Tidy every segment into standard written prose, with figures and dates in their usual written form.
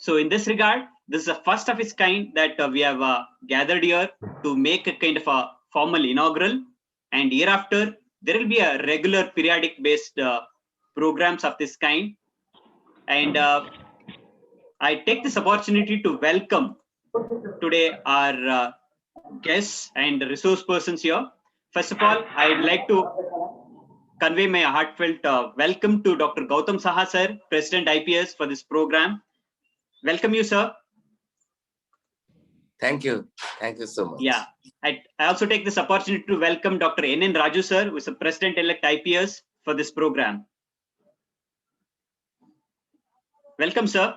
So in this regard, this is the first of its kind that we have gathered here to make a kind of a formal inaugural, and hereafter there will be a regular periodic based programs of this kind. And I take this opportunity to welcome today our guests and resource persons here. First of all, I'd like to convey my heartfelt welcome to Dr. Gautam Saha, sir, President IPS for this program. Welcome you, sir. Thank you. Thank you so much. Yeah. I also take this opportunity to welcome Dr. N. Raju, sir, who is the President-elect IPS for this program. Welcome, sir.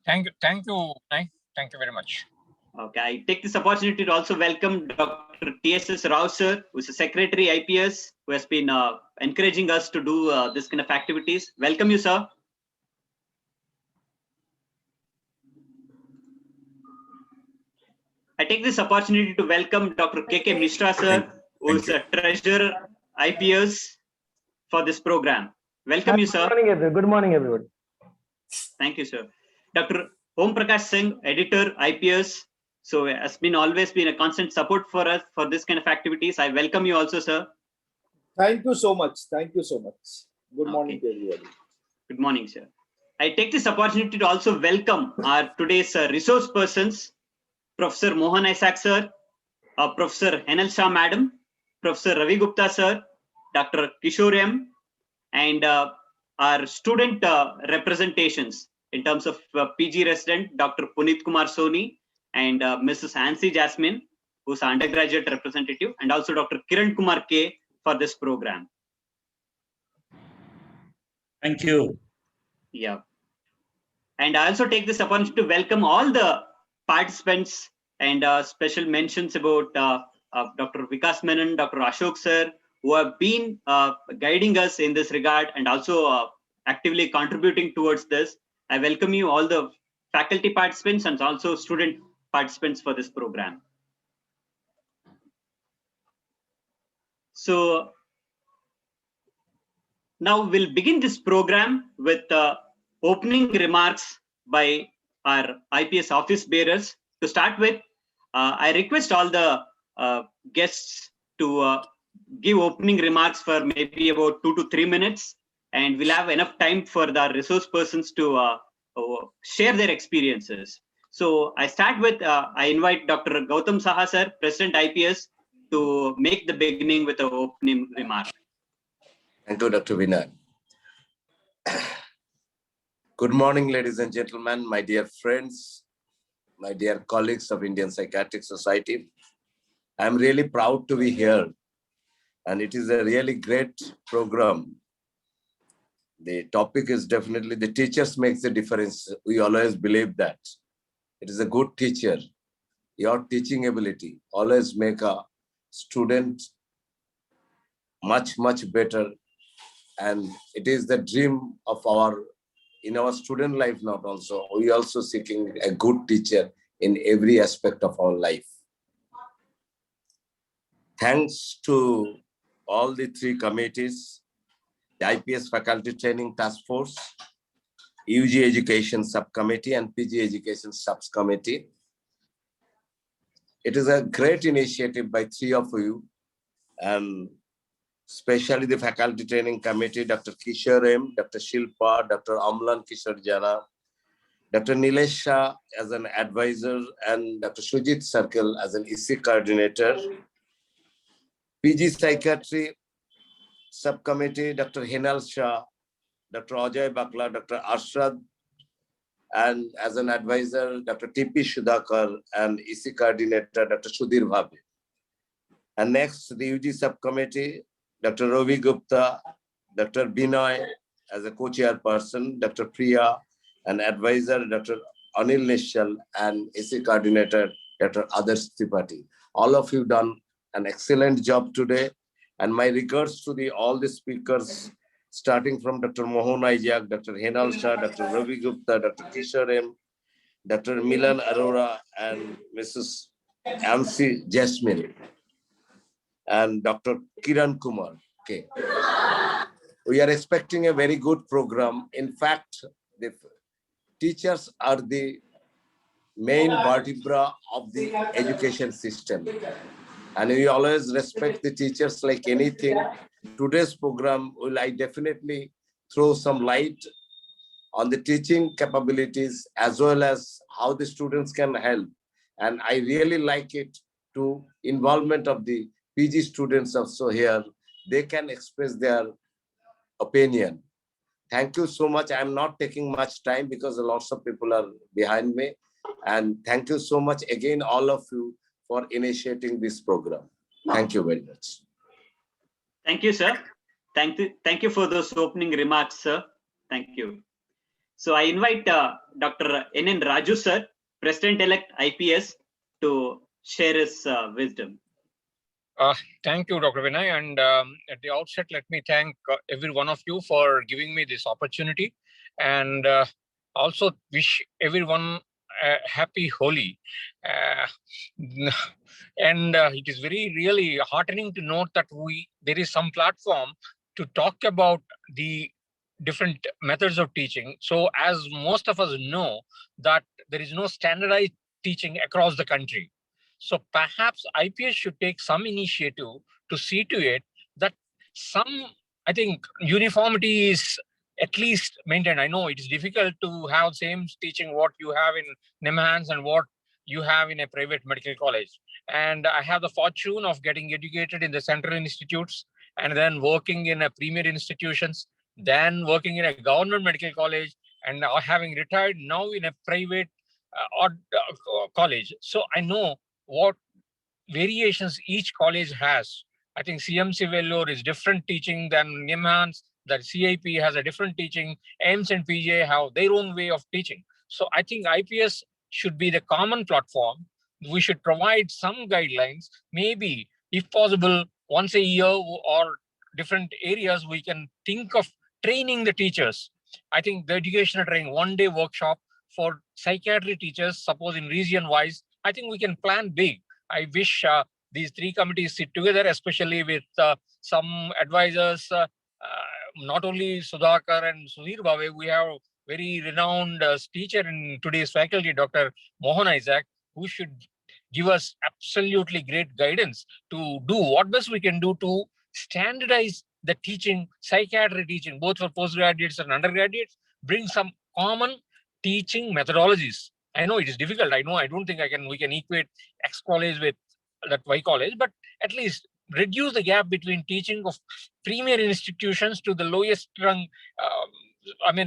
Thank you very much. Okay, I take this opportunity to also welcome Dr. T S Rao, sir, who is the Secretary IPS, who has been encouraging us to do this kind of activities. Welcome you, sir. I take this opportunity to welcome Dr. K. Mishra, sir, who is the Treasurer IPS for this program. Welcome you, sir. Good morning, everyone. Thank you, sir. Dr. Prakash Singh, Editor IPS, so has been always been a constant support for us for this kind of activities. I welcome you also, sir. Thank you so much. Thank you so much. Good morning to everybody. Good morning, sir. I take this opportunity to also welcome our today's resource persons, Professor Mohan Isaac, sir, Professor Henal Shah, madam, Professor Ravi Gupta, sir, Dr. Kishore M, and our student representations in terms of PG resident, Dr. Puneet Kumar Soni, and Mrs. Hansi Jasmine, who's an undergraduate representative, and also Dr. Kiran Kumar K for this program. Thank you. Yeah. And I also take this opportunity to welcome all the participants and special mentions about Dr. Vikas Menon, Dr. Ashok sir, who have been guiding us in this regard and also actively contributing towards this. I welcome you all the faculty participants and also student participants for this program. So now we'll begin this program with opening remarks by our IPS office bearers. To start with, I request all the guests to give opening remarks for maybe about 2 to 3 minutes, and we'll have enough time for the resource persons to share their experiences. So I start with, I invite Dr. Gautam Saha, sir, President IPS, to make the beginning with an opening remark. Thank you, Dr. Vinay. Good morning, ladies and gentlemen, my dear friends, my dear colleagues of Indian Psychiatric Society. I'm really proud to be here, and it is a really great program. The topic is definitely the teachers makes the difference. We always believe that. It is a good teacher. Your teaching ability always make a student much, much better. And it is the dream of in our student life not also. We also seeking a good teacher in every aspect of our life. Thanks to all the 3 committees, the IPS Faculty Training Task Force, UG Education Subcommittee, and PG Education Subcommittee. It is a great initiative by 3 of you, and especially the Faculty Training Committee, Dr. Kishore M, Dr. Shilpa, Dr. Amlan Kishore Jana, Dr. Nilesh Shah as an advisor, and Dr. Sujit Circle as an EC coordinator. PG Psychiatry Subcommittee, Dr. Henal Shah, Dr. Ajay Bakla, Dr. Arshad, and as an advisor, Dr. TP Shudhakar, and EC coordinator, Dr. Sudhir Bhabe. And next, the UG Subcommittee, Dr. Ravi Gupta, Dr. Binoy as a co-chairperson, Dr. Priya, and advisor, Dr. Anil Nishal, and EC coordinator, Dr. Adarsh Tripathi. All of you done an excellent job today. And my regards to all the speakers, starting from Dr. Mohan Isaac, Dr. Henal Shah, Dr. Ravi Gupta, Dr. Kishore M, Dr. Milan Arora, and Mrs. Hansi Jasmine, and Dr. Kiran Kumar K. We are expecting a very good program. In fact, teachers are the main vertebra of the education system. And we always respect the teachers like anything. Today's program will I definitely throw some light on the teaching capabilities as well as how the students can help. And I really like it to involvement of the PG students also here. They can express their opinion. Thank you so much. I'm not taking much time because lots of people are behind me. And thank you so much again, all of you, for initiating this program. Thank you very much. Thank you, sir. Thank you for those opening remarks, sir. Thank you. So I invite Dr. N. Raju, sir, President-elect IPS, to share his wisdom. Thank you, Dr. Vinay. And at the outset, let me thank every one of you for giving me this opportunity, and also wish everyone a happy Holi. And it is really heartening to note that there is some platform to talk about the different methods of teaching. So as most of us know that there is no standardized teaching across the country. So perhaps IPS should take some initiative to see to it that I think uniformity is at least maintained. I know it is difficult to have same teaching what you have in NIMHANS and what you have in a private medical college. And I have the fortune of getting educated in the central institutes and then working in a premier institutions, then working in a government medical college, and having retired now in a private college. So I know what variations each college has. I think CMC Vellore is different teaching than NIMHANS, that CIP has a different teaching, AIMS and PJ have their own way of teaching. So I think IPS should be the common platform. We should provide some guidelines, maybe if possible once a year or different areas we can think of training the teachers. I think the educational training, one-day workshop for psychiatry teachers, suppose in region-wise, I think we can plan big. I wish these three committees sit together, especially with some advisors, not only Sudhakar and Sudhir Bhave, we have very renowned teacher in today's faculty, Dr. Mohan Isaac, who should give us absolutely great guidance to do what best we can do to standardize the teaching, psychiatry teaching, both for postgraduates and undergraduates, bring some common teaching methodologies. I know it is difficult. I don't think we can equate X college with that Y college, but at least reduce the gap between teaching of premier institutions to the lowest rung,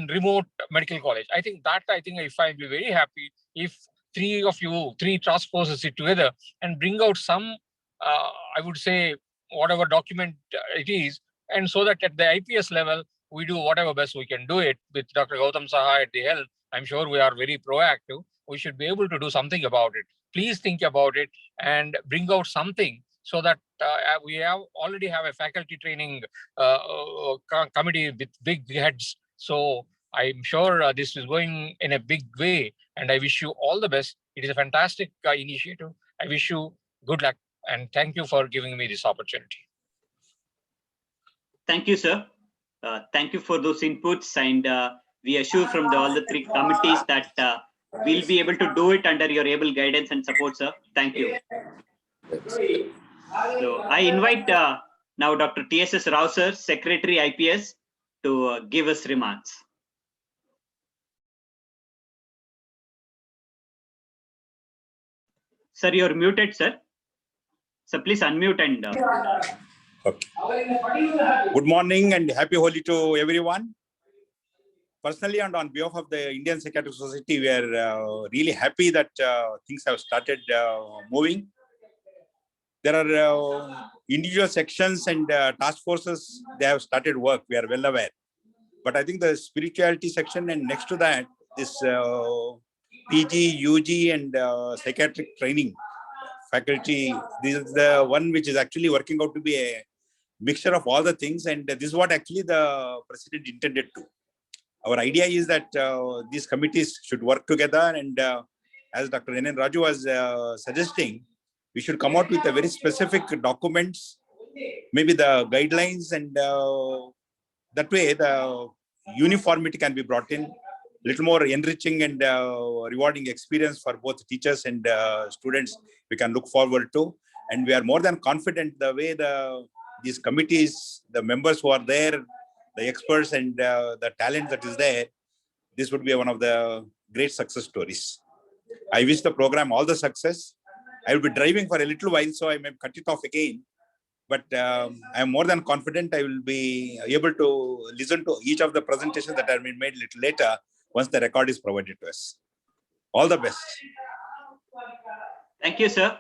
remote medical college. I think if I'll be very happy if three task forces sit together and bring out some, I would say, whatever document it is, and so that at the IPS level, we do whatever best we can do it with Dr. Gautam Saha at the helm. I'm sure we are very proactive. We should be able to do something about it. Please think about it and bring out something so that we already have a faculty training committee with big heads. So I'm sure this is going in a big way, and I wish you all the best. It is a fantastic initiative. I wish you good luck, and thank you for giving me this opportunity. Thank you, sir. Thank you for those inputs, and we assure from all the three committees that we'll be able to do it under your able guidance and support, sir. Thank you. So I invite now Dr. T S Rao, sir, Secretary IPS, to give us remarks. Sir, you're muted, sir. So please unmute and. Okay. Good morning and happy Holi to everyone. Personally and on behalf of the Indian Psychiatric Society, we are really happy that things have started moving. There are individual sections and task forces, they have started work, we are well aware. But I think the spirituality section and next to that, this PG, UG and psychiatric training faculty, this is the one which is actually working out to be a mixture of all the things, and this is what actually the president intended to. Our idea is that these committees should work together, and as Dr. N. Raju was suggesting, we should come out with a very specific documents, maybe the guidelines, and that way the uniformity can be brought in. little more enriching and rewarding experience for both teachers and students we can look forward to. And we are more than confident the way these committees, the members who are there, the experts and the talent that is there, this would be one of the great success stories. I wish the program all the success. I will be driving for a little while, so I may cut it off again. But I am more than confident I will be able to listen to each of the presentations that have been made a little later once the record is provided to us. All the best. Thank you, sir.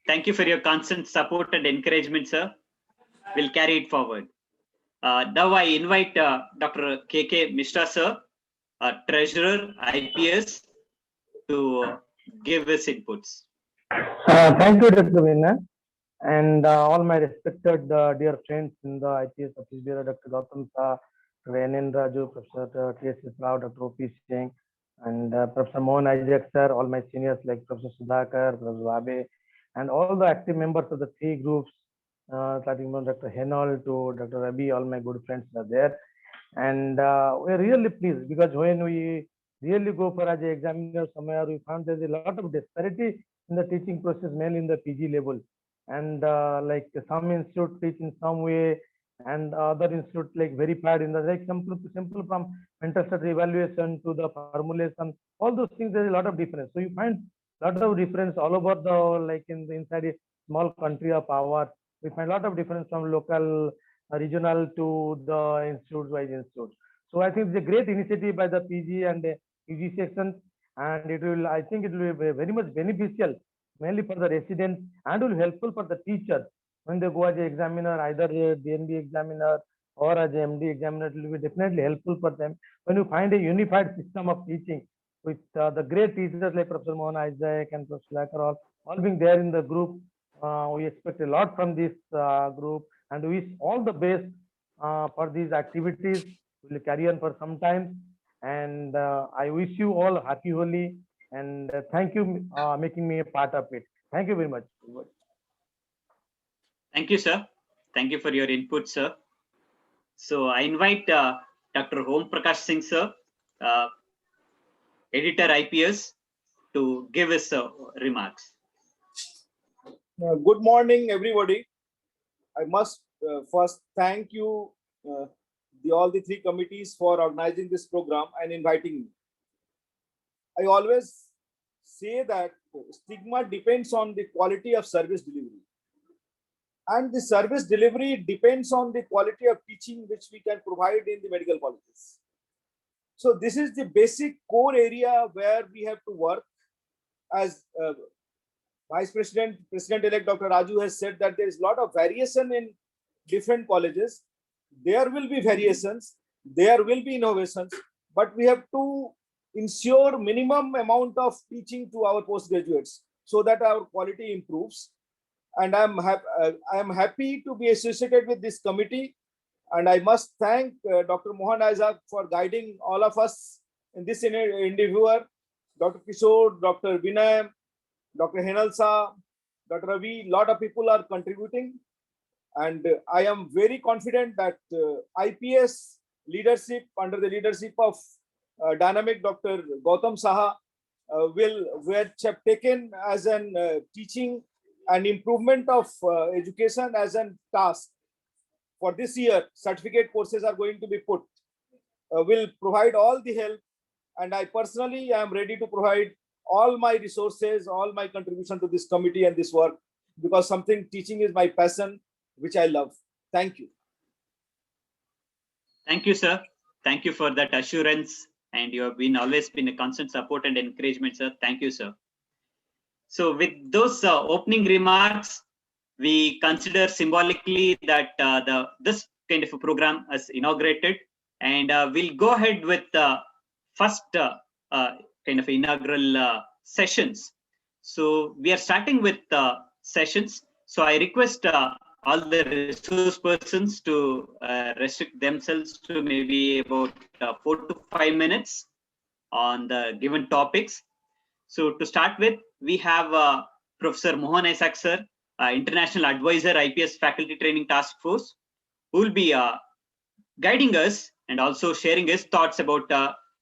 Thank you for your constant support and encouragement, sir. We'll carry it forward. Now I invite Dr. K.K. Mishra, sir, Treasurer, IPS, to give his inputs. Thank you, Dr. Vinay, and all my respected dear friends in the IPS Office Bureau, Dr. Gautam, Saha, Dr. N. Raju, Professor T S Rao, Dr. O.P. Singh, and Professor Mohan Isaac, sir, all my seniors like Professor Sudhakar, Professor Ravi, and all the active members of the three groups, starting from Dr. Henol to Dr. Ravi, all my good friends are there. And we're really pleased because when we really go for as an examiner somewhere, we found there's a lot of disparity in the teaching process, mainly in the PG level. And like some institute teach in some way, and other institute like very bad in the like simple from mental study evaluation to the formulation, all those things, there's a lot of difference. So you find a lot of difference all over the like in the inside a small country of ours. We find a lot of difference from local, regional to the institute-wise institute. So I think it's a great initiative by the PG and the UG section, and it will, I think it will be very much beneficial, mainly for the residents, and will helpful for the teachers when they go as an examiner, either a DNB examiner or as an MD examiner. It will be definitely helpful for them when you find a unified system of teaching with the great teachers like Professor Mohan Isaac and Professor Lakar all being there in the group. We expect a lot from this group, and we wish all the best for these activities. We will carry on for some time, and I wish you all happy Holi, and thank you making me a part of it. Thank you very much. Thank you, sir. Thank you for your input, sir. So I invite Dr. Prakash Singh, sir, Editor IPS, to give his remarks. Good morning, everybody. I must first thank you, all the three committees, for organizing this program and inviting me. I always say that stigma depends on the quality of service delivery. And the service delivery depends on the quality of teaching which we can provide in the medical colleges. So this is the basic core area where we have to work. As Vice President, President-elect Dr. Raju has said that there is a lot of variation in different colleges. There will be variations, there will be innovations, but we have to ensure minimum amount of teaching to our postgraduates so that our quality improves. And I am happy to be associated with this committee. And I must thank Dr. Mohan Isaac for guiding all of us in this endeavor. Dr. Kishore, Dr. Vinay, Dr. Henalsa, Dr. Ravi, a lot of people are contributing. And I am very confident that IPS leadership, under the leadership of dynamic Dr. Gautam Saha, which have taken as an teaching and improvement of education as a task. For this year, certificate courses are going to be put, will provide all the help. And I personally am ready to provide all my resources, all my contribution to this committee and this work, because teaching is my passion, which I love. Thank you. Thank you, sir. Thank you for that assurance. And you have always been a constant support and encouragement, sir. Thank you, sir. So with those opening remarks, we consider symbolically that this kind of a program is inaugurated, and we'll go ahead with the first kind of inaugural sessions. So we are starting with sessions. So I request all the resource persons to restrict themselves to maybe about 4 to 5 minutes on the given topics. So to start with, we have Professor Mohan Isaac, sir, International Advisor, IPS Faculty Training Task Force, who will be guiding us and also sharing his thoughts about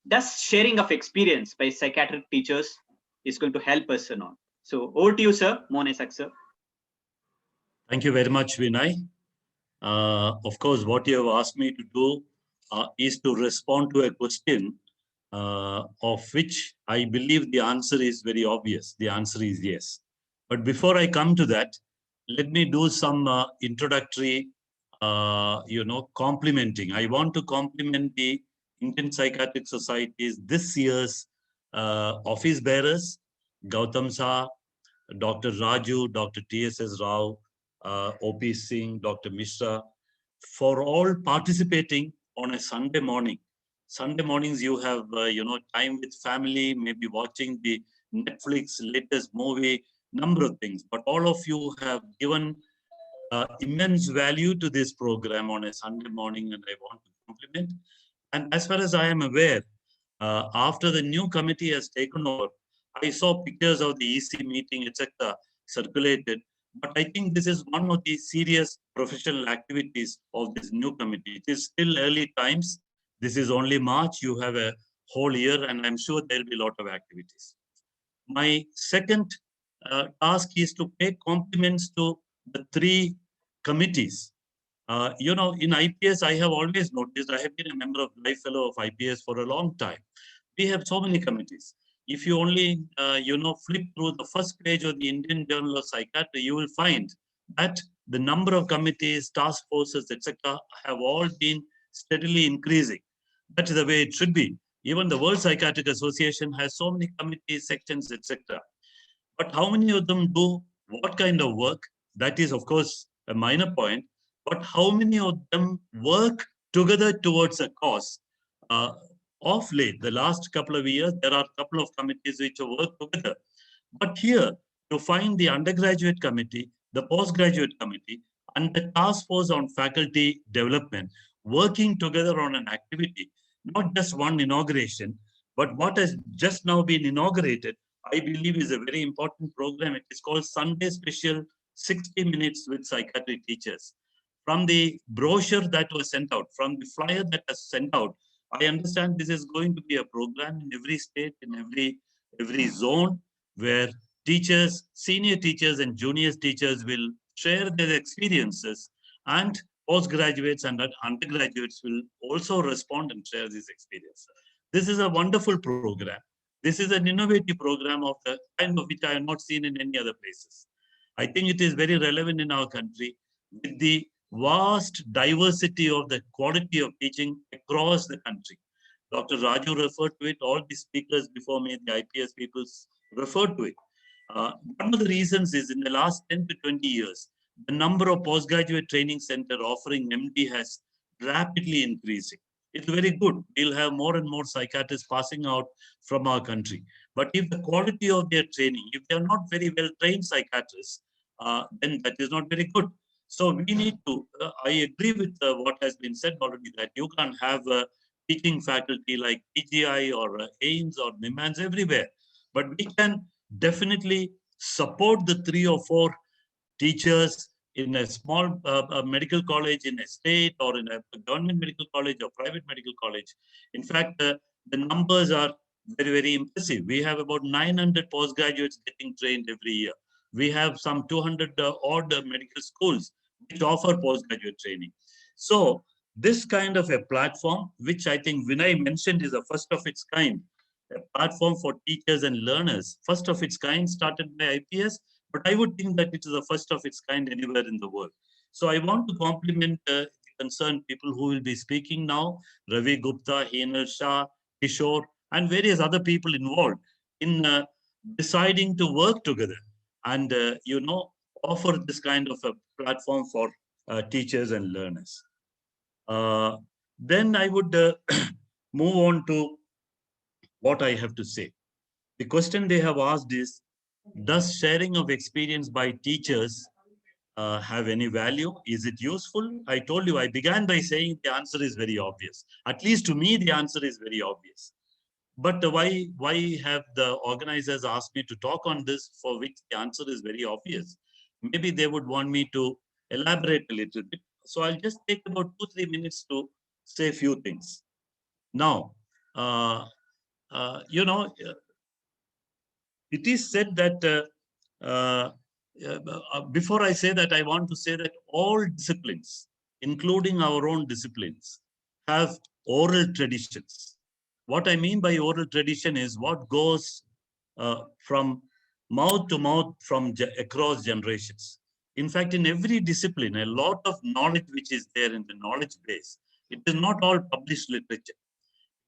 Thus, sharing of experience by psychiatric teachers is going to help us or not. So over to you, sir. Monesak, sir. Thank you very much, Vinay. Of course, what you have asked me to do is to respond to a question of which I believe the answer is very obvious. The answer is yes. But before I come to that, let me do some introductory, complimenting. I want to compliment the Indian Psychiatric Society's this year's office bearers, Gautam Saha, Dr. Raju, Dr. T S Rao, OP Singh, Dr. Mishra, for all participating on a Sunday morning. Sunday mornings, you have, time with family, maybe watching the Netflix latest movie, number of things. But all of you have given immense value to this program on a Sunday morning, and I want to compliment. And as far as I am aware, after the new committee has taken over, I saw pictures of the EC meeting, etc., circulated. But I think this is one of the serious professional activities of this new committee. It is still early times. This is only March. You have a whole year, and I'm sure there'll be a lot of activities. My second task is to pay compliments to the three committees. In IPS, I have always noticed, I have been a member of Life Fellow of IPS for a long time. We have so many committees. If you only, flip through the first page of the Indian Journal of Psychiatry, you will find that the number of committees, task forces, etc., have all been steadily increasing. That's the way it should be. Even the World Psychiatric Association has so many committees, sections, etc. But how many of them do what kind of work? That is, of course, a minor point. But how many of them work together towards a cause? Of late, the last couple of years, there are a couple of committees which have worked together. But here, you find the undergraduate committee, the postgraduate committee, and the task force on faculty development working together on an activity, not just one inauguration, but what has just now been inaugurated, I believe is a very important program. It is called Sunday Special 60 Minutes with Psychiatry Teachers. From the brochure that was sent out, from the flyer that was sent out, I understand this is going to be a program in every state, in every zone, where teachers, senior teachers and junior teachers will share their experiences, and postgraduates and undergraduates will also respond and share this experience. This is a wonderful program. This is an innovative program of the kind of which I have not seen in any other places. I think it is very relevant in our country with the vast diversity of the quality of teaching across the country. Dr. Raju referred to it, all the speakers before me, the IPS people referred to it. One of the reasons is in the last 10 to 20 years, the number of postgraduate training center offering MD has rapidly increasing. It's very good. We'll have more and more psychiatrists passing out from our country. But if the quality of their training, if they're not very well trained psychiatrists, then that is not very good. So we need to, I agree with what has been said already, that you can't have a teaching faculty like PGI or AIMS or NIMANS everywhere. But we can definitely support the 3 or 4 teachers in a small medical college in a state or in a government medical college or private medical college. In fact, the numbers are very, very impressive. We have about 900 postgraduates getting trained every year. We have some 200 odd medical schools which offer postgraduate training. So this kind of a platform, which I think Vinay mentioned is a first of its kind, a platform for teachers and learners, first of its kind, started by IPS, but I would think that it is the first of its kind anywhere in the world. So I want to compliment the concerned people who will be speaking now, Ravi, Gupta, Heenal Shah, Kishore, and various other people involved in deciding to work together and, offer this kind of a platform for teachers and learners. Then I would move on to what I have to say. The question they have asked is, does sharing of experience by teachers have any value? Is it useful? I told you, I began by saying the answer is very obvious. At least to me, the answer is very obvious. But why have the organizers asked me to talk on this, for which the answer is very obvious? Maybe they would want me to elaborate a little bit. So I'll just take about 2-3 minutes to say a few things. Now, it is said that, before I say that, I want to say that all disciplines, including our own disciplines, have oral traditions. What I mean by oral tradition is what goes from mouth to mouth across generations. In fact, in every discipline, a lot of knowledge which is there in the knowledge base, it is not all published literature.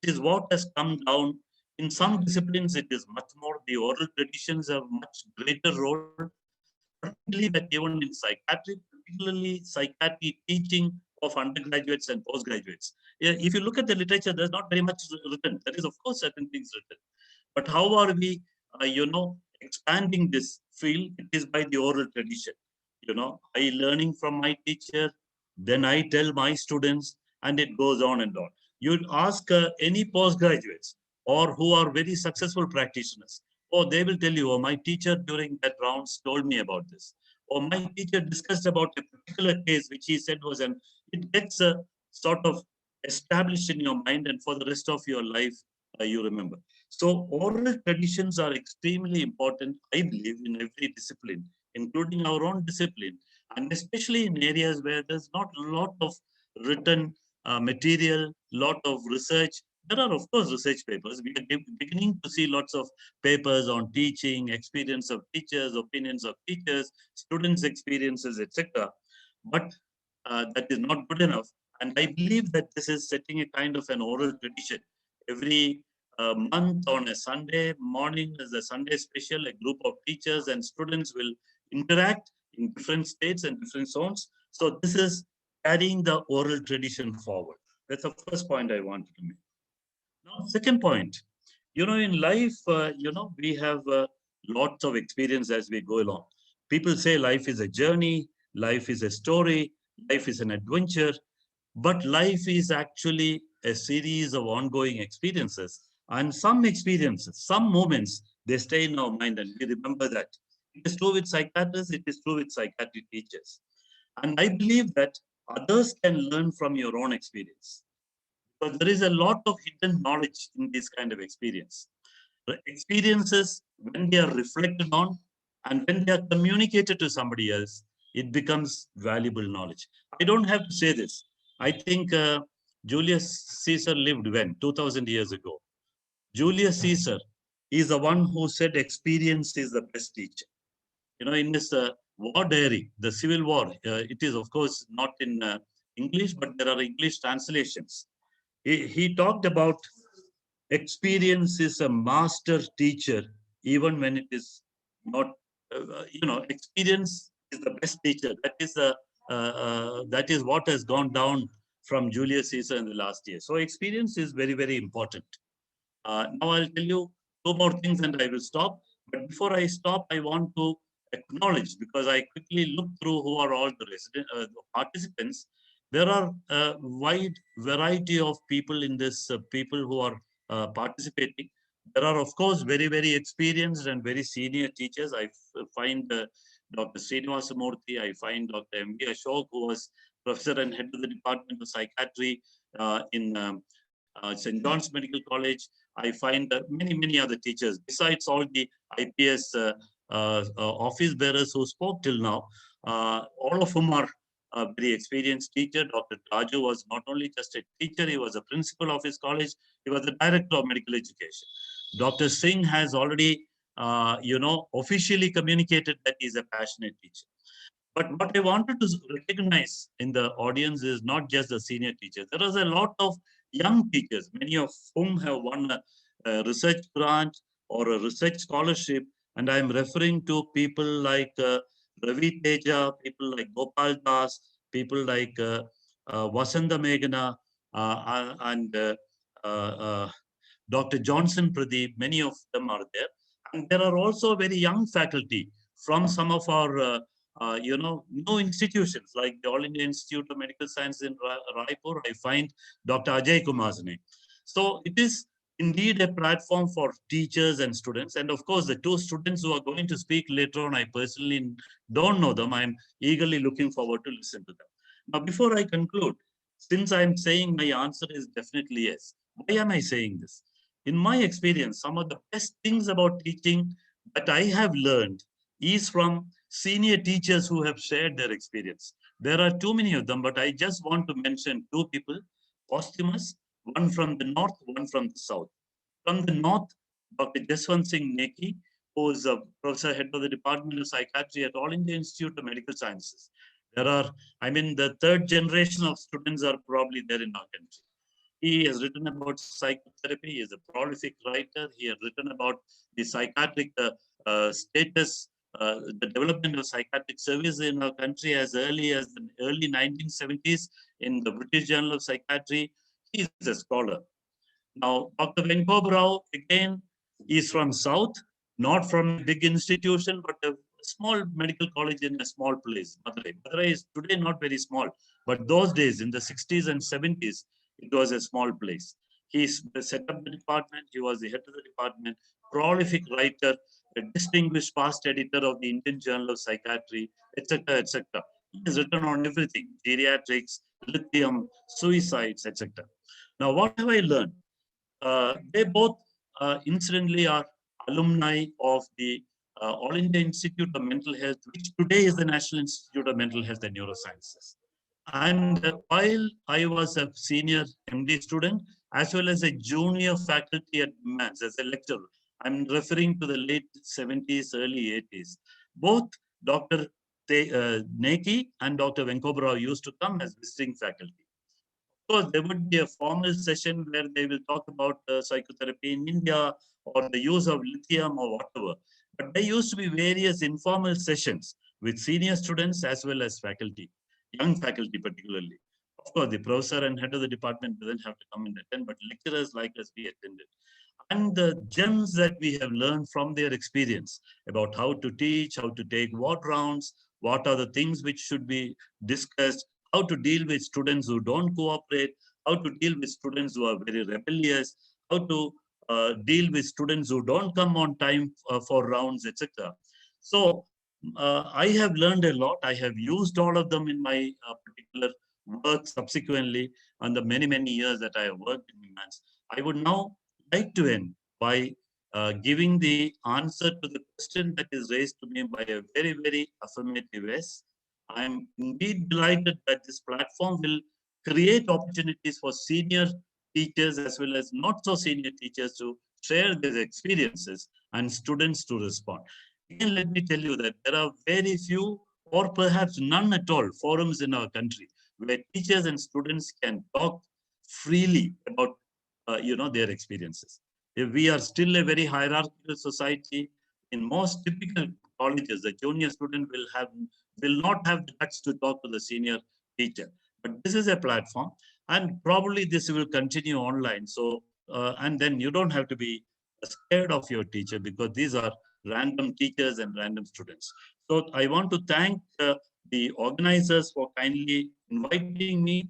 It is what has come down. In some disciplines, it is much more. The oral traditions have much greater role. But I believe that even in psychiatry, particularly psychiatry teaching of undergraduates and postgraduates, if you look at the literature, there's not very much written. There is, of course, certain things written. But how are we, expanding this field? It is by the oral tradition. I learning from my teacher, then I tell my students, and it goes on and on. You'd ask any postgraduates or who are very successful practitioners, or they will tell you, oh, my teacher during that rounds told me about this, or my teacher discussed about a particular case which he said was, and it gets sort of established in your mind, and for the rest of your life, you remember. So oral traditions are extremely important, I believe, in every discipline, including our own discipline, and especially in areas where there's not a lot of written material, lot of research. There are, of course, research papers. We are beginning to see lots of papers on teaching, experience of teachers, opinions of teachers, students' experiences, etc. But that is not good enough. And I believe that this is setting a kind of an oral tradition. Every month on a Sunday morning is a Sunday special, a group of teachers and students will interact in different states and different zones. So this is carrying the oral tradition forward. That's the first point I wanted to make. Now, second point, in life, we have lots of experience as we go along. People say life is a journey, life is a story, life is an adventure, but life is actually a series of ongoing experiences. And some experiences, some moments, they stay in our mind and we remember that. It is true with psychiatrists, it is true with psychiatry teachers. And I believe that others can learn from your own experience. Because there is a lot of hidden knowledge in this kind of experience. The experiences, when they are reflected on and when they are communicated to somebody else, it becomes valuable knowledge. I don't have to say this. I think Julius Caesar lived when? 2000 years ago. Julius Caesar is the one who said experience is the best teacher. In this war diary, the Civil War, it is, of course, not in English, but there are English translations. He talked about experience is a master teacher, even when it is not, experience is the best teacher. That is what has gone down from Julius Caesar in the last year. So experience is very, very important. Now I'll tell you two more things and I will stop. But before I stop, I want to acknowledge, because I quickly looked through who are all the participants. There are a wide variety of people in this, people who are participating. There are, of course, very, very experienced and very senior teachers. I find Dr. Srinivasa Murthy, I find Dr. M.B. Ashok, who was professor and head of the Department of Psychiatry in St. John's Medical College. I find many, many other teachers, besides all the IPS office bearers who spoke till now, all of whom are very experienced teacher. Dr. Raju was not only just a teacher, he was a principal of his college. He was the director of medical education. Dr. Singh has already, officially communicated that he's a passionate teacher. But what I wanted to recognize in the audience is not just the senior teachers. There is a lot of young teachers, many of whom have won a research grant or a research scholarship. And I'm referring to people like Ravi Teja, people like Gopal Das, people like Vasanta Meghana and Dr. Johnson Pradeep. Many of them are there. And there are also very young faculty from some of our new institutions like the All India Institute of Medical Science in Raipur. I find Dr. Ajay Kumarzane. So it is indeed a platform for teachers and students. And of course, the two students who are going to speak later on, I personally don't know them. I'm eagerly looking forward to listen to them. Now, before I conclude, since I'm saying my answer is definitely yes, why am I saying this? in my experience, some of the best things about teaching that I have learned is from senior teachers who have shared their experience. There are too many of them, but I just want to mention two people, posthumous, one from the north, one from the south. From the north, Dr. Singh, who is a professor, head of the Department of Psychiatry at All India Institute of Medical Sciences. There are, I mean, the third generation of students are probably there in our country. He has written about psychotherapy. He is a prolific writer. He has written about the psychiatric status, the development of psychiatric service in our country as early as the early 1970s in the British Journal of Psychiatry. He is a scholar. Now, Dr. Venkobra Rao, again, is from South, not from a big institution, but a small medical college in a small place, Madurai. Madurai is today not very small, but those days in the 60s and 70s, it was a small place. He set up the department. He was the head of the department, prolific writer, a distinguished past editor of the Indian Journal of Psychiatry, etc., etc. He has written on everything, geriatrics, lithium, suicides, etc. Now, what have I learned? They both, incidentally, are alumni of the All India Institute of Mental Health, which today is the National Institute of Mental Health and Neurosciences. And while I was a senior MD student, as well as a junior faculty at MATS as a lecturer, I'm referring to the late 70s, early 80s. Both Dr. Neki and Dr. Venkobra Rao used to come as visiting faculty. Of course, there would be a formal session where they will talk about psychotherapy in India or the use of lithium or whatever. But there used to be various informal sessions with senior students as well as faculty, young faculty particularly. Of course, the professor and head of the department doesn't have to come and attend, but lecturers like us, we attended. And the gems that we have learned from their experience about how to teach, how to take what rounds, what are the things which should be discussed, how to deal with students who don't cooperate, how to deal with students who are very rebellious, how to deal with students who don't come on time for rounds, etc. So I have learned a lot. I have used all of them in my particular work subsequently on the many, many years that I have worked in MATS. I would now like to end by giving the answer to the question that is raised to me by a very, very affirmative yes. I'm indeed delighted that this platform will create opportunities for senior teachers as well as not so senior teachers to share their experiences and students to respond. Again, let me tell you that there are very few or perhaps none at all forums in our country where teachers and students can talk freely about their experiences. If we are still a very hierarchical society, in most typical colleges, the junior student will not have the guts to talk to the senior teacher. But this is a platform, and probably this will continue online. So, and then you don't have to be scared of your teacher because these are random teachers and random students. So I want to thank the organizers for kindly inviting me.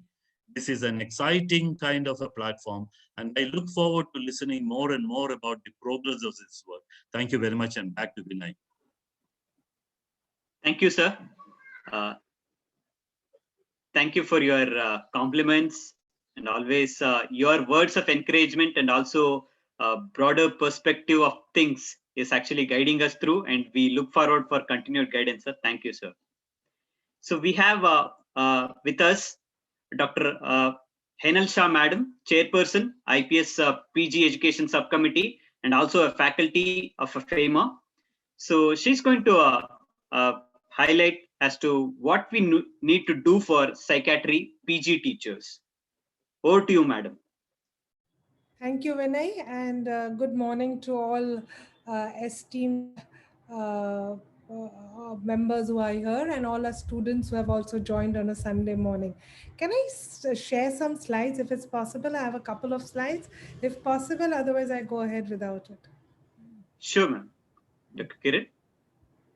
This is an exciting kind of a platform, and I look forward to listening more and more about the progress of this work. Thank you very much, and back to Vinay. Thank you, sir. Thank you for your compliments and always your words of encouragement and also broader perspective of things is actually guiding us through, and we look forward for continued guidance, sir. Thank you, sir. So we have with us Dr. Henal Shah Madam, Chairperson, IPS PG Education Subcommittee, and also a faculty of a FEMA. So she's going to highlight as to what we need to do for psychiatry PG teachers. Over to you, Madam. Thank you, Vinay, and good morning to all esteemed members who are here and all our students who have also joined on a Sunday morning. Can I share some slides if it's possible? I have a couple of slides if possible, otherwise I go ahead without it. Sure, ma'am. Dr. Kiran?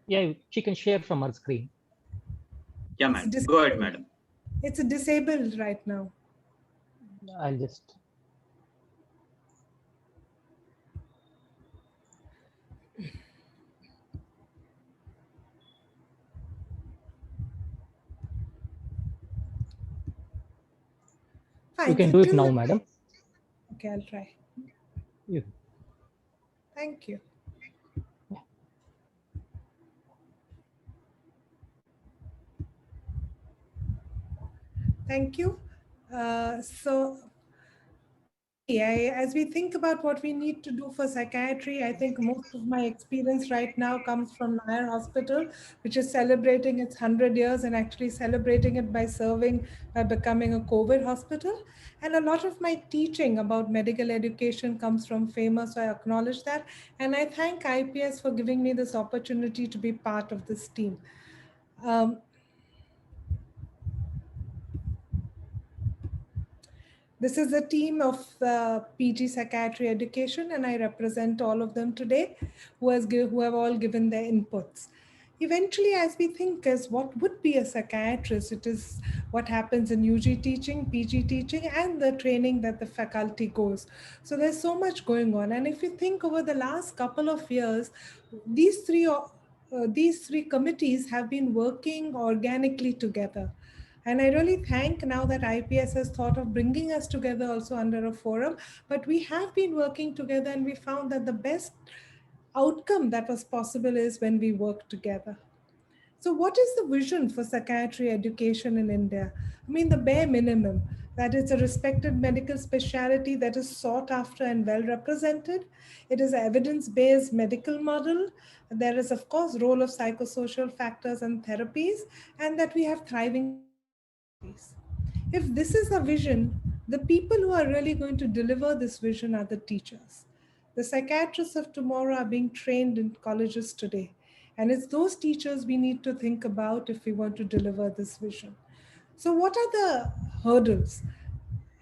Yeah, she can share from her screen. Yeah, madam. Go ahead, madam. It's disabled right now. I'll just... Fine. You can do it now, madam. Okay, I'll try. You. Thank you. Thank you. As we think about what we need to do for psychiatry, I think most of my experience right now comes from Nair Hospital, which is celebrating its 100 years and actually celebrating it by serving, by becoming a COVID hospital. And a lot of my teaching about medical education comes from FAMA, so I acknowledge that. And I thank IPS for giving me this opportunity to be part of this team. This is a team of PG Psychiatry Education, and I represent all of them today who have all given their inputs. Eventually, as we think as what would be a psychiatrist, it is what happens in UG teaching, PG teaching, and the training that the faculty goes. So there's so much going on. And if you think over the last couple of years, these three committees have been working organically together. And I really thank now that IPS has thought of bringing us together also under a forum, but we have been working together and we found that the best outcome that was possible is when we work together. So what is the vision for psychiatry education in India? I mean, the bare minimum, that it's a respected medical specialty that is sought after and well represented. It is an evidence-based medical model. There is, of course, role of psychosocial factors and therapies, and that we have thriving. If this is a vision, the people who are really going to deliver this vision are the teachers. The psychiatrists of tomorrow are being trained in colleges today. And it's those teachers we need to think about if we want to deliver this vision. So what are the hurdles?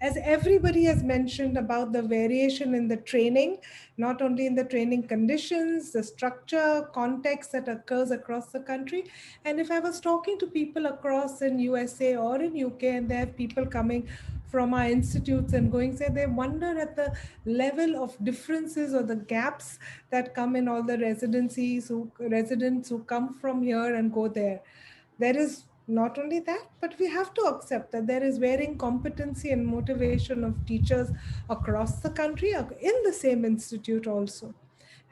As everybody has mentioned about the variation in the training, not only in the training conditions, the structure, context that occurs across the country. And if I was talking to people across in USA or in UK, and they have people coming from our institutes and going, say, they wonder at the level of differences or the gaps that come in all the residents who come from here and go there. There is not only that, but we have to accept that there is varying competency and motivation of teachers across the country in the same institute also.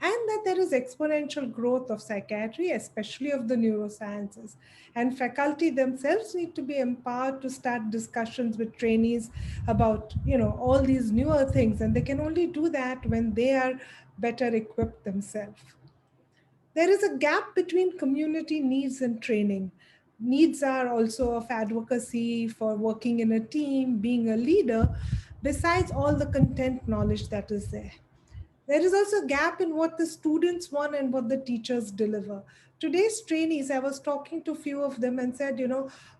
And that there is exponential growth of psychiatry, especially of the neurosciences. And faculty themselves need to be empowered to start discussions with trainees about, all these newer things. And they can only do that when they are better equipped themselves. There is a gap between community needs and training. Needs are also of advocacy for working in a team, being a leader, besides all the content knowledge that is there. There is also a gap in what the students want and what the teachers deliver. Today's trainees, I was talking to a few of them and said,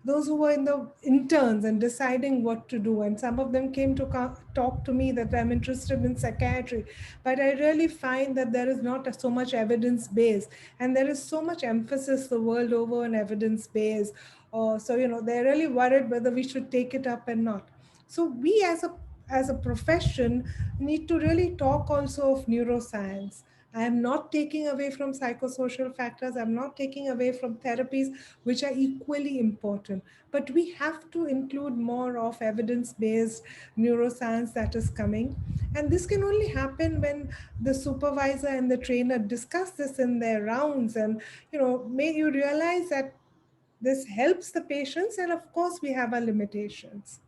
those who were in the interns and deciding what to do, and some of them came to talk to me that I'm interested in psychiatry, but I really find that there is not so much evidence base, and there is so much emphasis the world over on evidence base. So, they're really worried whether we should take it up and not. So we as a profession need to really talk also of neuroscience. I am not taking away from psychosocial factors. I'm not taking away from therapies, which are equally important. But we have to include more of evidence-based neuroscience that is coming. And this can only happen when the supervisor and the trainer discuss this in their rounds. And, may you realize that this helps the patients. And of course, we have our limitations.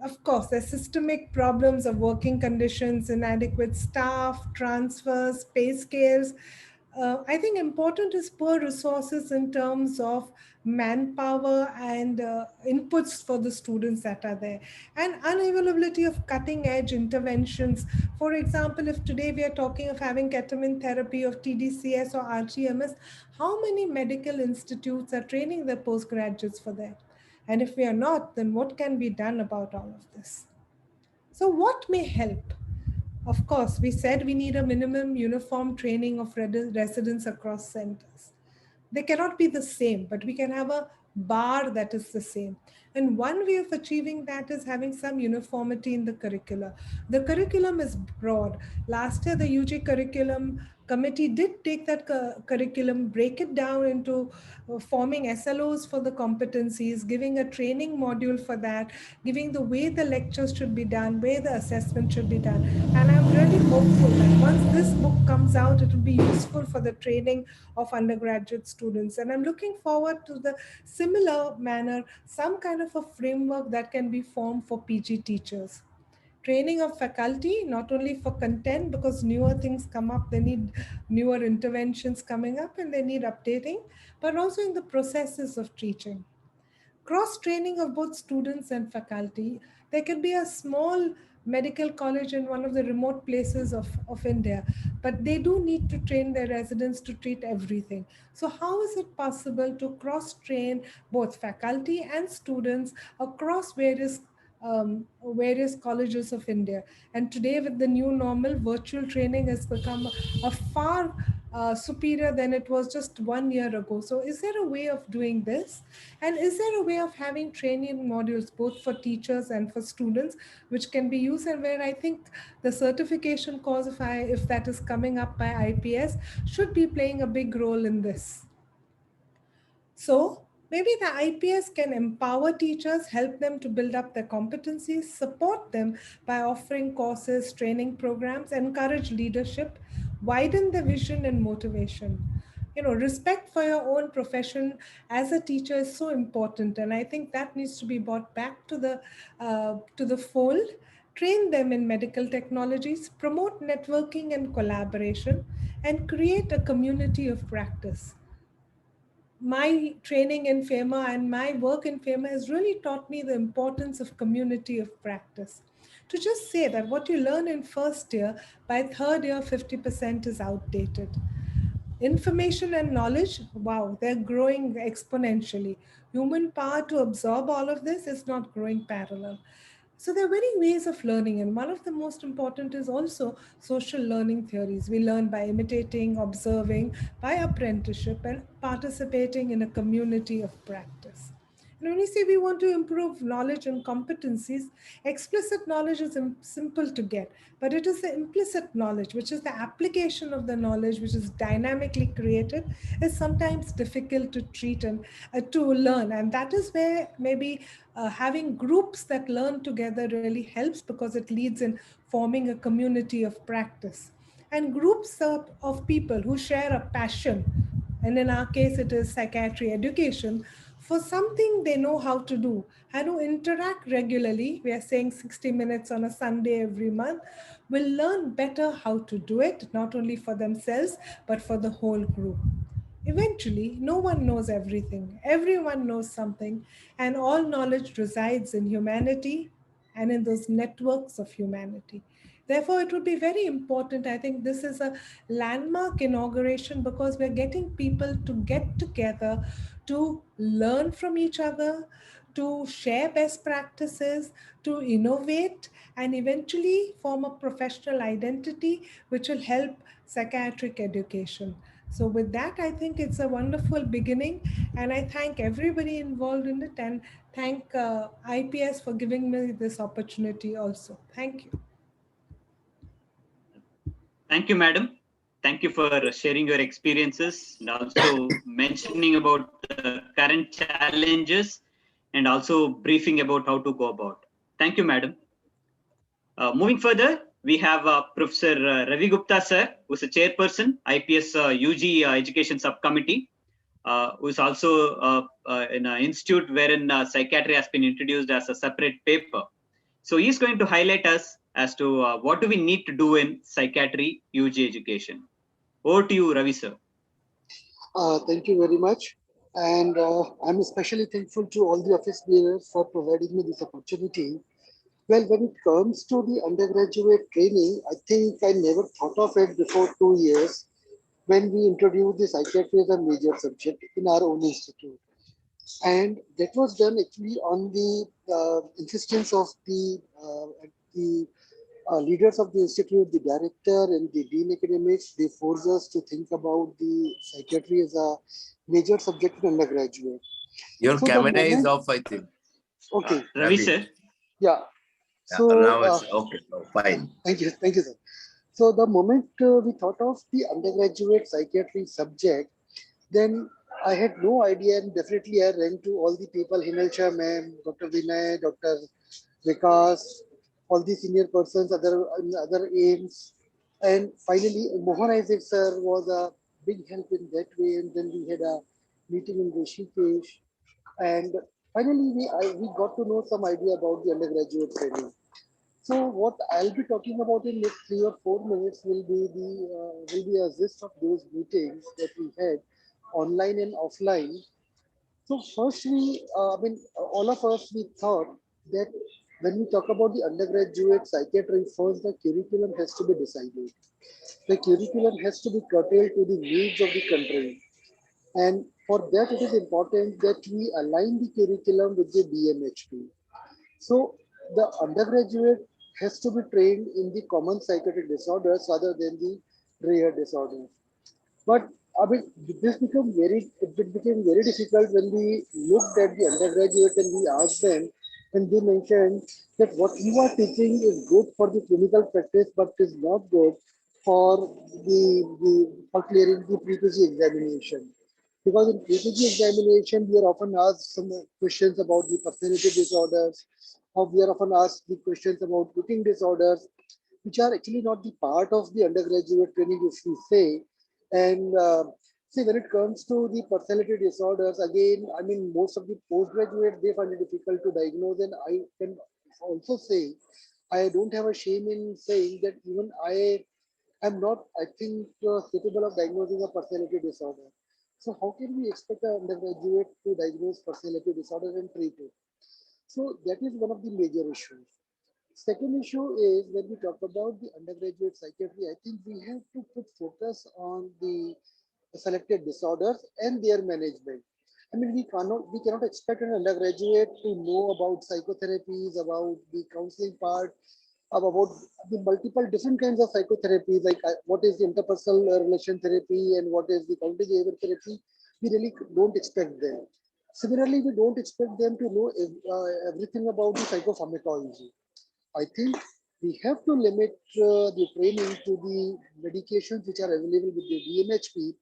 Of course, there's systemic problems of working conditions, inadequate staff, transfers, pay scales. I think important is poor resources in terms of manpower and inputs for the students that are there, and unavailability of cutting edge interventions. For example, if today we are talking of having ketamine therapy of TDCS or RTMS, how many medical institutes are training their postgraduates for that? And if we are not, then what can be done about all of this? So what may help? Of course, we said we need a minimum uniform training of residents across centers. They cannot be the same, but we can have a bar that is the same. And one way of achieving that is having some uniformity in the curricula. The curriculum is broad. Last year, the UG curriculum committee did take that curriculum, break it down into forming SLOs for the competencies, giving a training module for that, giving the way the lectures should be done, way the assessment should be done. And I'm really hopeful that once this book comes out, it will be useful for the training of undergraduate students. And I'm looking forward to the similar manner, some kind of a framework that can be formed for PG teachers. Training of faculty, not only for content, because newer things come up, they need newer interventions coming up and they need updating, but also in the processes of teaching. Cross-training of both students and faculty. There can be a small medical college in one of the remote places of India, but they do need to train their residents to treat everything. So how is it possible to cross-train both faculty and students across various colleges of India? And today, with the new normal, virtual training has become a far superior than it was just 1 year ago. So is there a way of doing this? And is there a way of having training modules both for teachers and for students, which can be used, and where I think the certification course, if that is coming up by IPS, should be playing a big role in this? So maybe the IPS can empower teachers, help them to build up their competencies, support them by offering courses, training programs, encourage leadership, widen the vision and motivation. Respect for your own profession as a teacher is so important, and I think that needs to be brought back to the fold. Train them in medical technologies, promote networking and collaboration, and create a community of practice. My training in FEMA and my work in FEMA has really taught me the importance of community of practice. To just say that what you learn in first year, by third year, 50% is outdated. Information and knowledge, wow, they're growing exponentially. Human power to absorb all of this is not growing parallel. So there are many ways of learning, and one of the most important is also social learning theories. We learn by imitating, observing, by apprenticeship, and participating in a community of practice. And when we say we want to improve knowledge and competencies, explicit knowledge is simple to get, but it is the implicit knowledge, which is the application of the knowledge, which is dynamically created, is sometimes difficult to treat and to learn. And that is where maybe having groups that learn together really helps, because it leads in forming a community of practice. And groups of people who share a passion, and in our case, it is psychiatry education, for something they know how to do, how to interact regularly. We are saying 60 minutes on a Sunday every month, will learn better how to do it, not only for themselves, but for the whole group. Eventually, no one knows everything. Everyone knows something, and all knowledge resides in humanity and in those networks of humanity. Therefore, it would be very important. I think this is a landmark inauguration, because we're getting people to get together to learn from each other, to share best practices, to innovate, and eventually form a professional identity which will help psychiatric education. So with that, I think it's a wonderful beginning, and I thank everybody involved in it, and thank IPS for giving me this opportunity also. Thank you. Thank you, madam. Thank you for sharing your experiences and also mentioning about the current challenges and also briefing about how to go about. Thank you, madam. Moving further, we have Professor Ravi Gupta, sir, who is a chairperson, IPS UG Education Subcommittee, who is also in an institute wherein psychiatry has been introduced as a separate paper. So he's going to highlight us as to what do we need to do in psychiatry UG education. Over to you, Ravi, sir. Thank you very much. And I'm especially thankful to all the office bearers for providing me this opportunity. Well, when it comes to the undergraduate training, I think I never thought of it before 2 years when we introduced the psychiatry as a major subject in our own institute. And that was done actually on the insistence of the leaders of the institute, the director and the dean academics. They forced us to think about the psychiatry as a major subject in undergraduate. Your camera is off, I think. Okay. Ravi, sir. Yeah. So now it's okay. Fine. Thank you, sir. So the moment we thought of the undergraduate psychiatry subject, then I had no idea, and definitely I ran to all the people, Himalsha ma'am, Dr. Vinay, Dr. Vikas, all the senior persons, other aims. And finally, Mohan Isaac sir was a big help in that way. And then we had a meeting in Rishikesh. And finally, we got to know some idea about the undergraduate training. So what I'll be talking about in next 3 or 4 minutes will be a list of those meetings that we had online and offline. So first all of us, we thought that when we talk about the undergraduate psychiatry, first the curriculum has to be decided. The curriculum has to be curtailed to the needs of the country. And for that, it is important that we align the curriculum with the DMHP. So the undergraduate has to be trained in the common psychiatric disorders rather than the rare disorders. But I mean, it became very difficult when we looked at the undergraduate and we asked them, and they mentioned that what you are teaching is good for the clinical practice, but is not good for for clearing the pre-PG examination. Because in pre-PG examination, we are often asked some questions about the personality disorders, or we are often asked the questions about eating disorders, which are actually not the part of the undergraduate training, if we say. And see, when it comes to the personality disorders, again, I mean, most of the postgraduate, they find it difficult to diagnose. And I can also say, I don't have a shame in saying that even I am not, I think, capable of diagnosing a personality disorder. So how can we expect an undergraduate to diagnose personality disorder and treat it? So that is one of the major issues. Second issue is when we talk about the undergraduate psychiatry, I think we have to put focus on the selected disorders and their management. I mean, we cannot expect an undergraduate to know about psychotherapies, about the counseling part, about the multiple different kinds of psychotherapies, like what is the interpersonal relation therapy and what is the cognitive behavior therapy. We really don't expect them. Similarly, we don't expect them to know everything about the psychopharmacology. I think we have to limit the training to the medications which are available with the DMHP,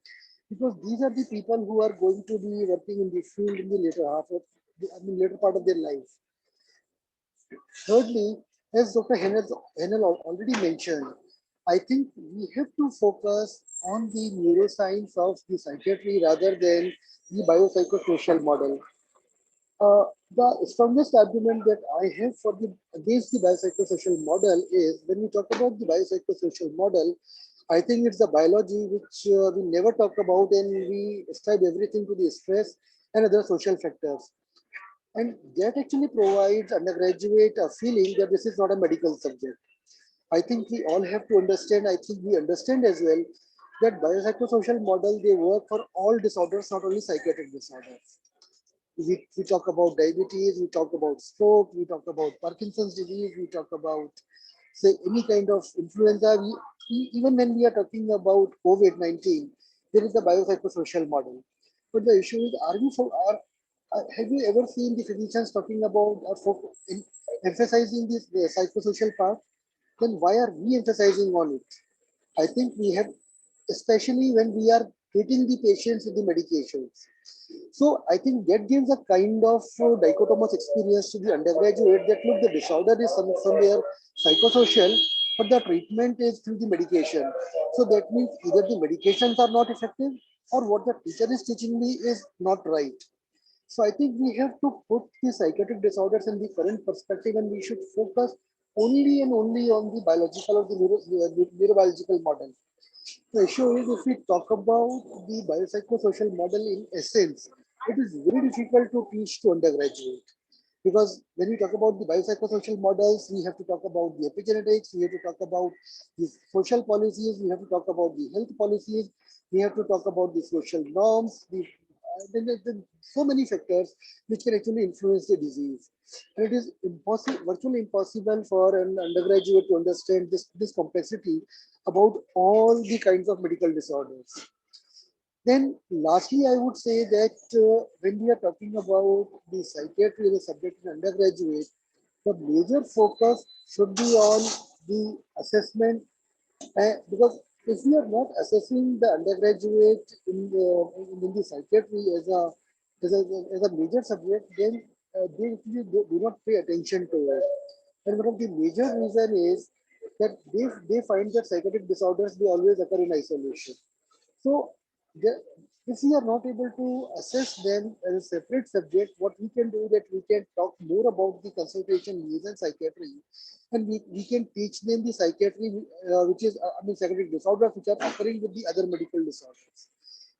because these are the people who are going to be working in the field in the later part of their life. Thirdly, as Dr. Henel already mentioned, I think we have to focus on the neuroscience of the psychiatry rather than the biopsychosocial model. The strongest argument that I have against the biopsychosocial model is when we talk about the biopsychosocial model, I think it's the biology which we never talk about, and we ascribe everything to the stress and other social factors. And that actually provides undergraduate a feeling that this is not a medical subject. I think we all have to understand, I think we understand as well, that biopsychosocial model, they work for all disorders, not only psychiatric disorders. We talk about diabetes, we talk about stroke, we talk about Parkinson's disease, we talk about, say, any kind of influenza. Even when we are talking about COVID-19, there is a biopsychosocial model. But the issue is, have you ever seen the physicians talking about emphasizing this the psychosocial part? Then why are we emphasizing on it? I think we have, especially when we are treating the patients with the medications. So I think that gives a kind of dichotomous experience to the undergraduate that look, the disorder is somewhere psychosocial, but the treatment is through the medication. So that means either the medications are not effective or what the teacher is teaching me is not right. So I think we have to put the psychiatric disorders in the current perspective, and we should focus only and only on the biological or the neurobiological model. The issue is, if we talk about the biopsychosocial model in essence, it is very difficult to teach to undergraduate. Because when we talk about the biopsychosocial models, we have to talk about the epigenetics, we have to talk about the social policies, we have to talk about the health policies, we have to talk about the social norms, then there's so many factors which can actually influence the disease. And it is virtually impossible for an undergraduate to understand this complexity about all the kinds of medical disorders. Then lastly, I would say that when we are talking about the psychiatry as a subject in undergraduate, the major focus should be on the assessment Because if we are not assessing the undergraduate in the psychiatry as a major subject, then they actually do not pay attention to it. And one of the major reason is that they find that psychiatric disorders, they always occur in isolation. So if we are not able to assess them as a separate subject, what we can do is that we can talk more about the consultation needs and psychiatry, and we can teach them the psychiatry, which is, psychiatric disorders which are occurring with the other medical disorders.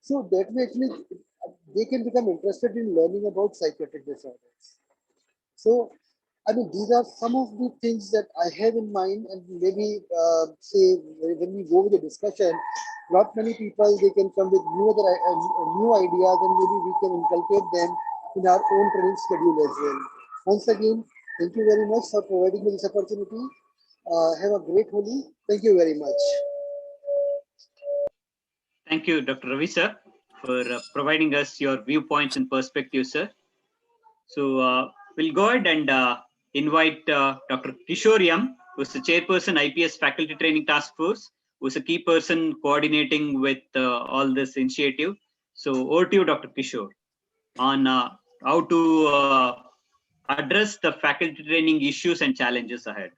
So that way, actually, they can become interested in learning about psychiatric disorders. So, these are some of the things that I have in mind, and maybe say when we go with the discussion, not many people, they can come with new ideas, and maybe we can inculcate them in our own training schedule as well. Once again, thank you very much for providing me this opportunity. Have a great Holi. Thank you very much. Thank you, Dr. Ravi, sir, for providing us your viewpoints and perspectives, sir. So we'll go ahead and invite Dr. Kishoriam, who's the chairperson IPS Faculty Training Task Force, who's a key person coordinating with all this initiative. So over to you, Dr. Kishore, on how to address the faculty training issues and challenges ahead.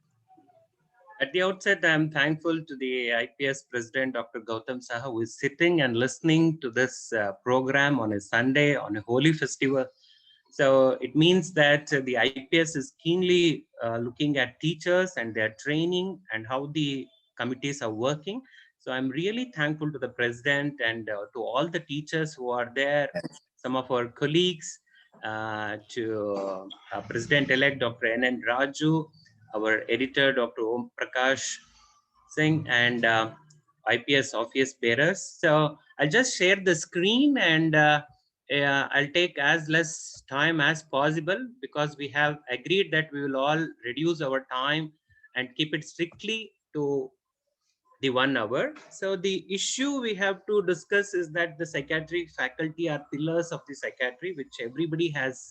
At the outset, I'm thankful to the IPS President, Dr. Gautam Saha, who is sitting and listening to this program on a Sunday, on a holy festival. So it means that the IPS is keenly looking at teachers and their training and how the committees are working. So I'm really thankful to the President and to all the teachers who are there, some of our colleagues, to President-elect Dr. N. Raju, our editor, Dr. Prakash, Singh, and IPS office bearers. So I'll just share the screen, and I'll take as less time as possible, because we have agreed that we will all reduce our time and keep it strictly to the 1 hour. So the issue we have to discuss is that the psychiatry faculty are pillars of the psychiatry, which everybody has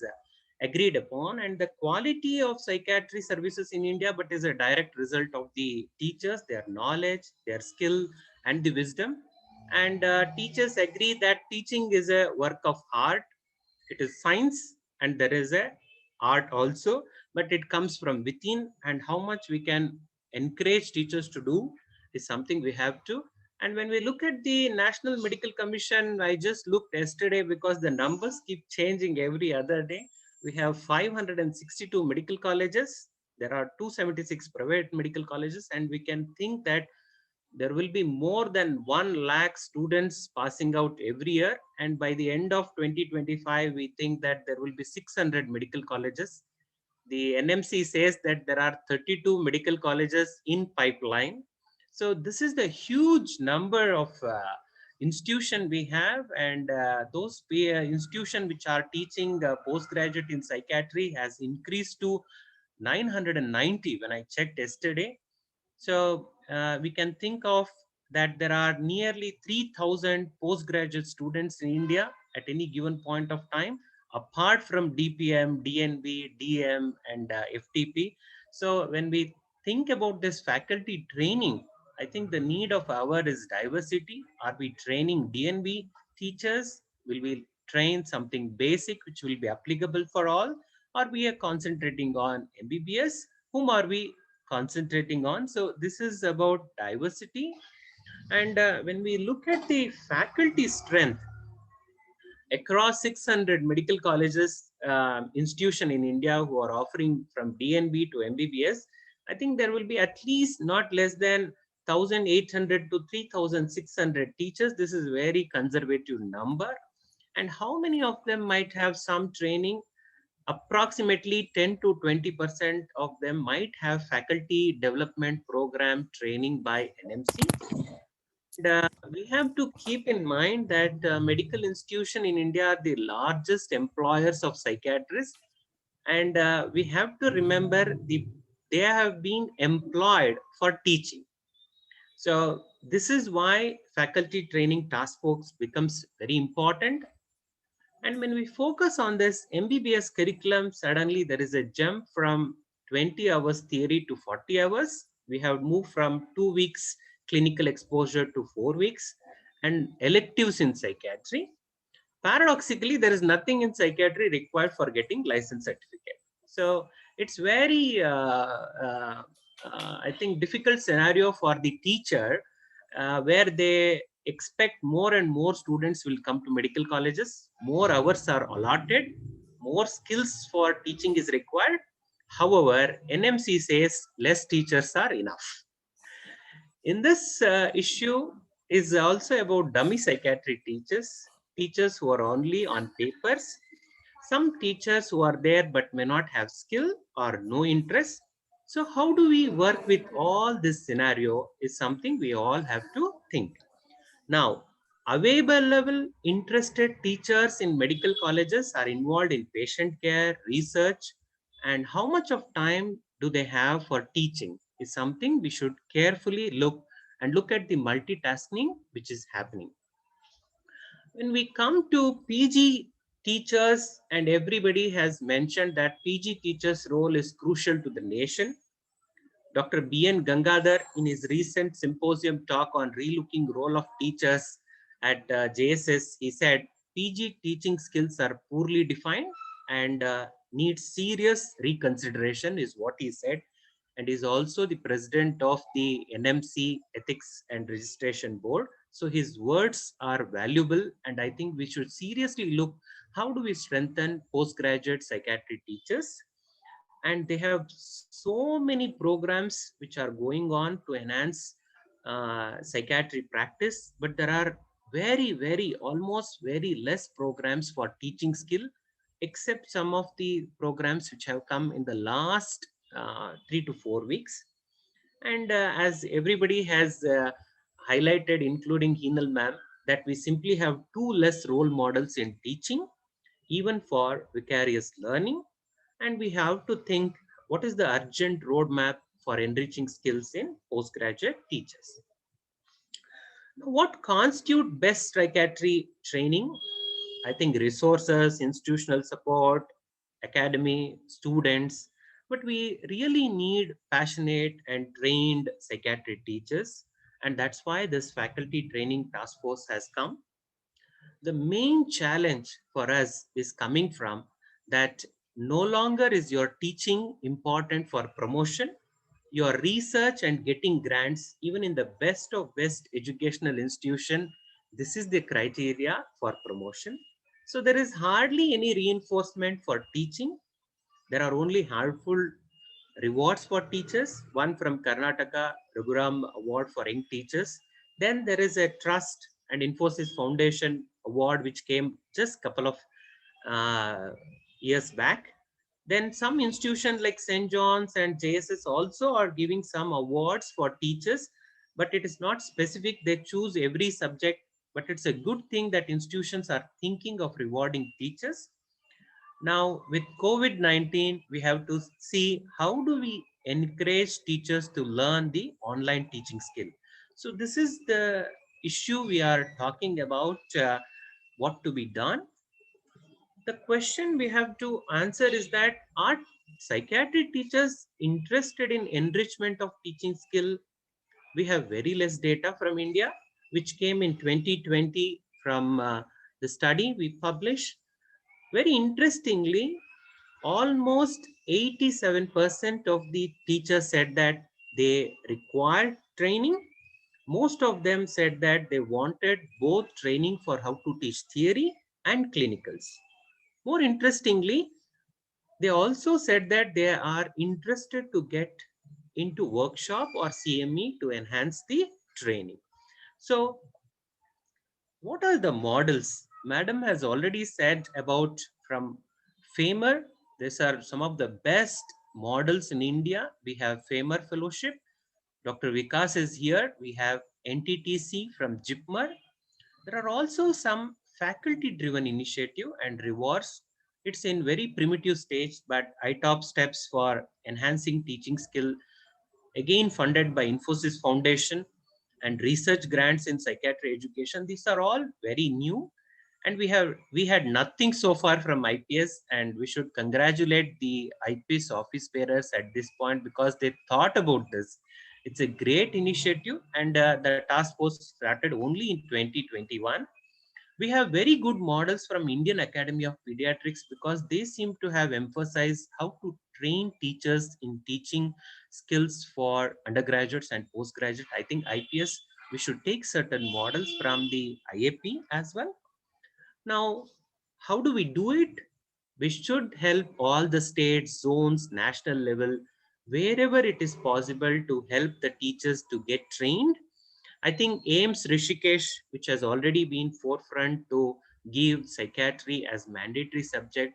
agreed upon, and the quality of psychiatry services in India, but is a direct result of the teachers, their knowledge, their skill, and the wisdom. And teachers agree that teaching is a work of art. It is science, and there is a art also, but it comes from within, and how much we can encourage teachers to do is something we have to. And when we look at the National Medical Commission, I just looked yesterday because the numbers keep changing every other day. We have 562 medical colleges. There are 276 private medical colleges, and we can think that there will be more than 1 lakh students passing out every year. And by the end of 2025, we think that there will be 600 medical colleges. The NMC says that there are 32 medical colleges in pipeline. So this is the huge number of institution we have, and those institutions which are teaching postgraduate in psychiatry has increased to 990 when I checked yesterday. So we can think of that there are nearly 3,000 postgraduate students in India at any given point of time, apart from DPM, DNB, DM, and FTP. So when we think about this faculty training, I think the need of our is diversity. Are we training DNB teachers? Will we train something basic which will be applicable for all? Or we are concentrating on MBBS? Whom are we concentrating on? So this is about diversity. And when we look at the faculty strength across 600 medical colleges, institution in India who are offering from DNB to MBBS, I think there will be at least not less than 1,800 to 3,600 teachers. This is a very conservative number. And how many of them might have some training? Approximately 10 to 20% of them might have faculty development program training by NMC. And, we have to keep in mind that medical institutions in India are the largest employers of psychiatrists. And we have to remember they have been employed for teaching. So this is why faculty training task force becomes very important. And when we focus on this MBBS curriculum, suddenly there is a jump from 20 hours theory to 40 hours. We have moved from 2 weeks clinical exposure to 4 weeks, and electives in psychiatry. Paradoxically, there is nothing in psychiatry required for getting license certificate. So it's very, I think, difficult scenario for the teacher, where they expect more and more students will come to medical colleges, more hours are allotted, more skills for teaching is required. However, NMC says less teachers are enough. In this issue is also about dummy psychiatry teachers who are only on papers, some teachers who are there but may not have skill or no interest. So how do we work with all this scenario is something we all have to think. Now, available interested teachers in medical colleges are involved in patient care, research, and how much of time do they have for teaching is something we should carefully look at the multitasking which is happening. When we come to PG teachers, and everybody has mentioned that PG teachers' role is crucial to the nation. Dr. B.N. Gangadhar, in his recent symposium talk on relooking role of teachers at JSS, he said, PG teaching skills are poorly defined and need serious reconsideration is what he said. And is also the president of the NMC Ethics and Registration Board. So his words are valuable, and I think we should seriously look how do we strengthen postgraduate psychiatry teachers. And they have so many programs which are going on to enhance psychiatry practice, but there are almost very less programs for teaching skill, except some of the programs which have come in the last 3 to 4 weeks. And as everybody has highlighted, including Heenal ma'am, that we simply have 2 less role models in teaching, even for vicarious learning. And we have to think what is the urgent roadmap for enriching skills in postgraduate teachers. What constitute best psychiatry training? I think resources, institutional support, academy, students, but we really need passionate and trained psychiatry teachers. And that's why this faculty training task force has come. The main challenge for us is coming from that no longer is your teaching important for promotion. Your research and getting grants, even in the best of best educational institution, this is the criteria for promotion. So there is hardly any reinforcement for teaching. There are only harmful rewards for teachers, one from Karnataka, Raghuram Award for Young Teachers. Then there is a Trust and Infosys Foundation Award, which came just a couple of years back. Then some institutions like St. John's and JSS also are giving some awards for teachers, but it is not specific. They choose every subject, but it's a good thing that institutions are thinking of rewarding teachers. Now with COVID-19, we have to see how do we encourage teachers to learn the online teaching skill. So this is the issue we are talking about, what to be done. The question we have to answer is that are psychiatry teachers interested in enrichment of teaching skill? We have very less data from India, which came in 2020 from the study we published. Very interestingly, almost 87% of the teachers said that they required training. Most of them said that they wanted both training for how to teach theory and clinicals. More interestingly, they also said that they are interested to get into workshop or CME to enhance the training. So what are the models? Madam has already said about from FAMER. These are some of the best models in India. We have FAMER Fellowship. Dr. Vikas is here. We have NTTC from JIPMER. There are also some faculty-driven initiative and rewards. It's in very primitive stage, but ITOP steps for enhancing teaching skill, again funded by Infosys Foundation, and research grants in psychiatry education. These are all very new, and we had nothing so far from IPS, and we should congratulate the IPS office bearers at this point because they thought about this. It's a great initiative, and the task force started only in 2021. We have very good models from Indian Academy of Pediatrics because they seem to have emphasized how to train teachers in teaching skills for undergraduates and postgraduates. I think IPS, we should take certain models from the IAP as well. Now, how do we do it? We should help all the states, zones, national level, wherever it is possible to help the teachers to get trained. I think AIMS Rishikesh, which has already been forefront to give psychiatry as mandatory subject,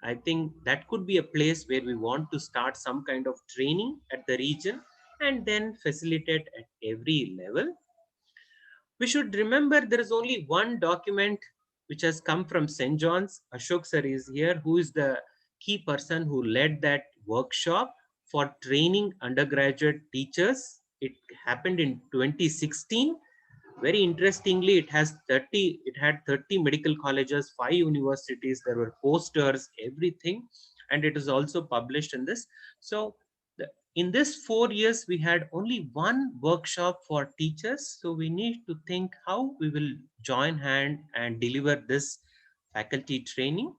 I think that could be a place where we want to start some kind of training at the region and then facilitate at every level. We should remember there is only one document which has come from St. John's. Ashok sir is here, who is the key person who led that workshop for training undergraduate teachers. It happened in 2016. Very interestingly, it had 30 medical colleges, 5 universities, there were posters, everything, and it is also published in this. So in this 4 years, we had only one workshop for teachers. So we need to think how we will join hand and deliver this faculty training.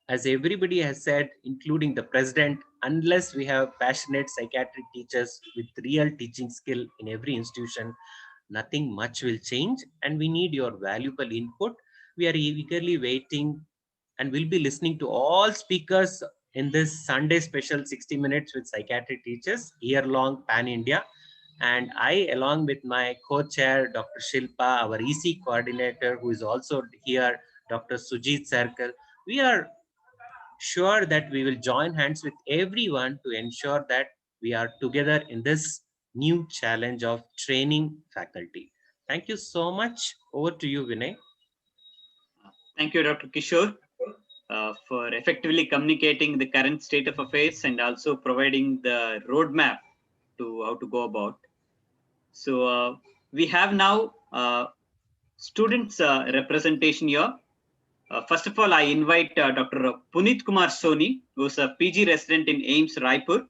As everybody has said, including the president, unless we have passionate psychiatric teachers with real teaching skill in every institution, nothing much will change, and we need your valuable input. We are eagerly waiting and we'll be listening to all speakers in this Sunday special 60 minutes with psychiatric teachers, year-long pan-India. And I, along with my co-chair, Dr. Shilpa, our EC coordinator, who is also here, Dr. Sujit Sarkar, we are sure that we will join hands with everyone to ensure that we are together in this new challenge of training faculty. Thank you so much. Over to you, Vinay. Thank you, Dr. Kishore, for effectively communicating the current state of affairs and also providing the roadmap to how to go about. So we have now students representation here. First of all, I invite Dr. Puneet Kumar Soni, who is a PG resident in AIMS Raipur,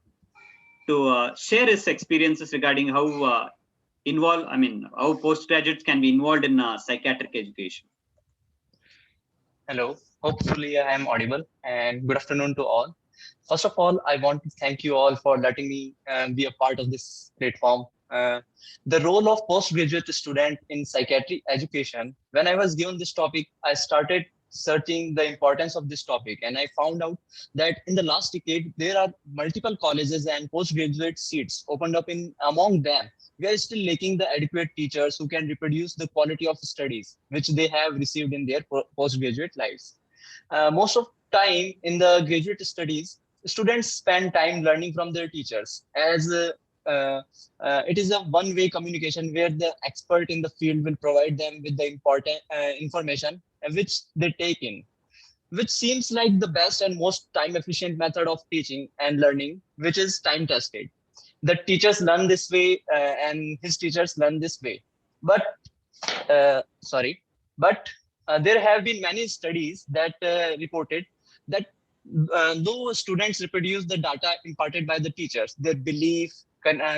to share his experiences regarding how how postgraduates can be involved in psychiatric education. Hello, hopefully I am audible, and good afternoon to all. First of all, I want to thank you all for letting me be a part of this platform. The role of postgraduate student in psychiatry education. When I was given this topic, I started searching the importance of this topic, and I found out that in the last decade, there are multiple colleges and postgraduate seats opened up in among them. We are still lacking the adequate teachers who can reproduce the quality of studies which they have received in their postgraduate lives. Most of time in the graduate studies, students spend time learning from their teachers, as it is a one-way communication where the expert in the field will provide them with the important information which they take in, which seems like the best and most time-efficient method of teaching and learning, which is time-tested. The teachers learn this way and his teachers learn this way. But there have been many studies that reported that though students reproduce the data imparted by the teachers, their belief,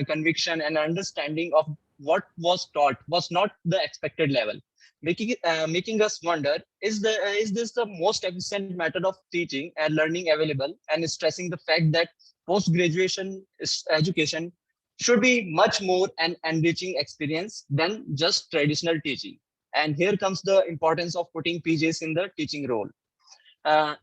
conviction, and understanding of what was taught was not the expected level, making us wonder, is this the most efficient method of teaching and learning available, and stressing the fact that post-graduation education should be much more an enriching experience than just traditional teaching. And here comes the importance of putting PGs in the teaching role.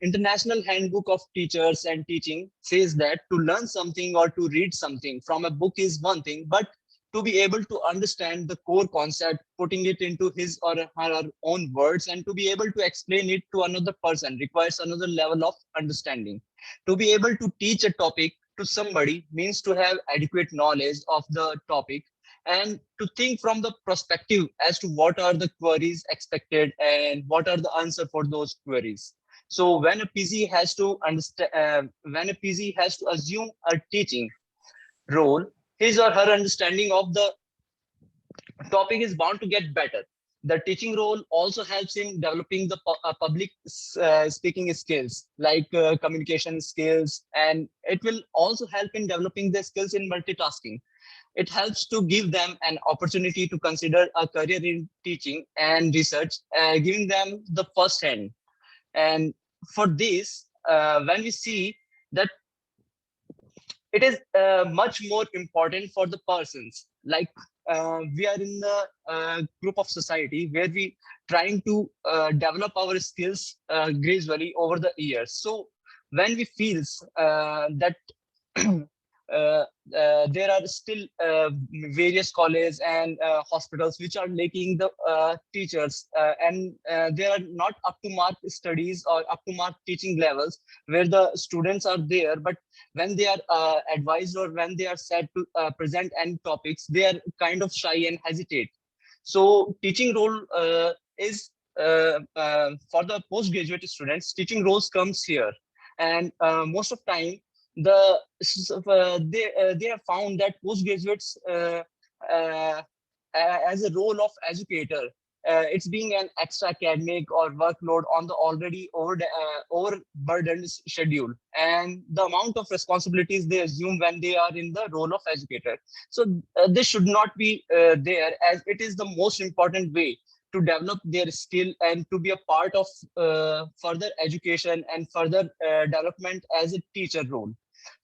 International Handbook of Teachers and Teaching says that to learn something or to read something from a book is one thing, but to be able to understand the core concept, putting it into his or her own words, and to be able to explain it to another person requires another level of understanding. To be able to teach a topic to somebody means to have adequate knowledge of the topic and to think from the perspective as to what are the queries expected and what are the answers for those queries. So when a PG has to understand, when a PG has to assume a teaching role, his or her understanding of the topic is bound to get better. The teaching role also helps in developing the public speaking skills, like communication skills, and it will also help in developing the skills in multitasking. It helps to give them an opportunity to consider a career in teaching and research, giving them the first hand. And for this, when we see that it is much more important for the persons, like we are in the group of society where we trying to develop our skills gradually over the years. So when we feels that there are still various colleges and hospitals which are lacking the teachers, and there are not up to mark studies or up to mark teaching levels where the students are there, but when they are advised or when they are said to present any topics, they are kind of shy and hesitate. So teaching role is for the postgraduate students, teaching roles comes here. And most of time, they have found that postgraduates as a role of educator, it's being an extra academic or workload on the already overburdened schedule, and the amount of responsibilities they assume when they are in the role of educator. So this should not be there, as it is the most important way to develop their skill and to be a part of further education and further development as a teacher role.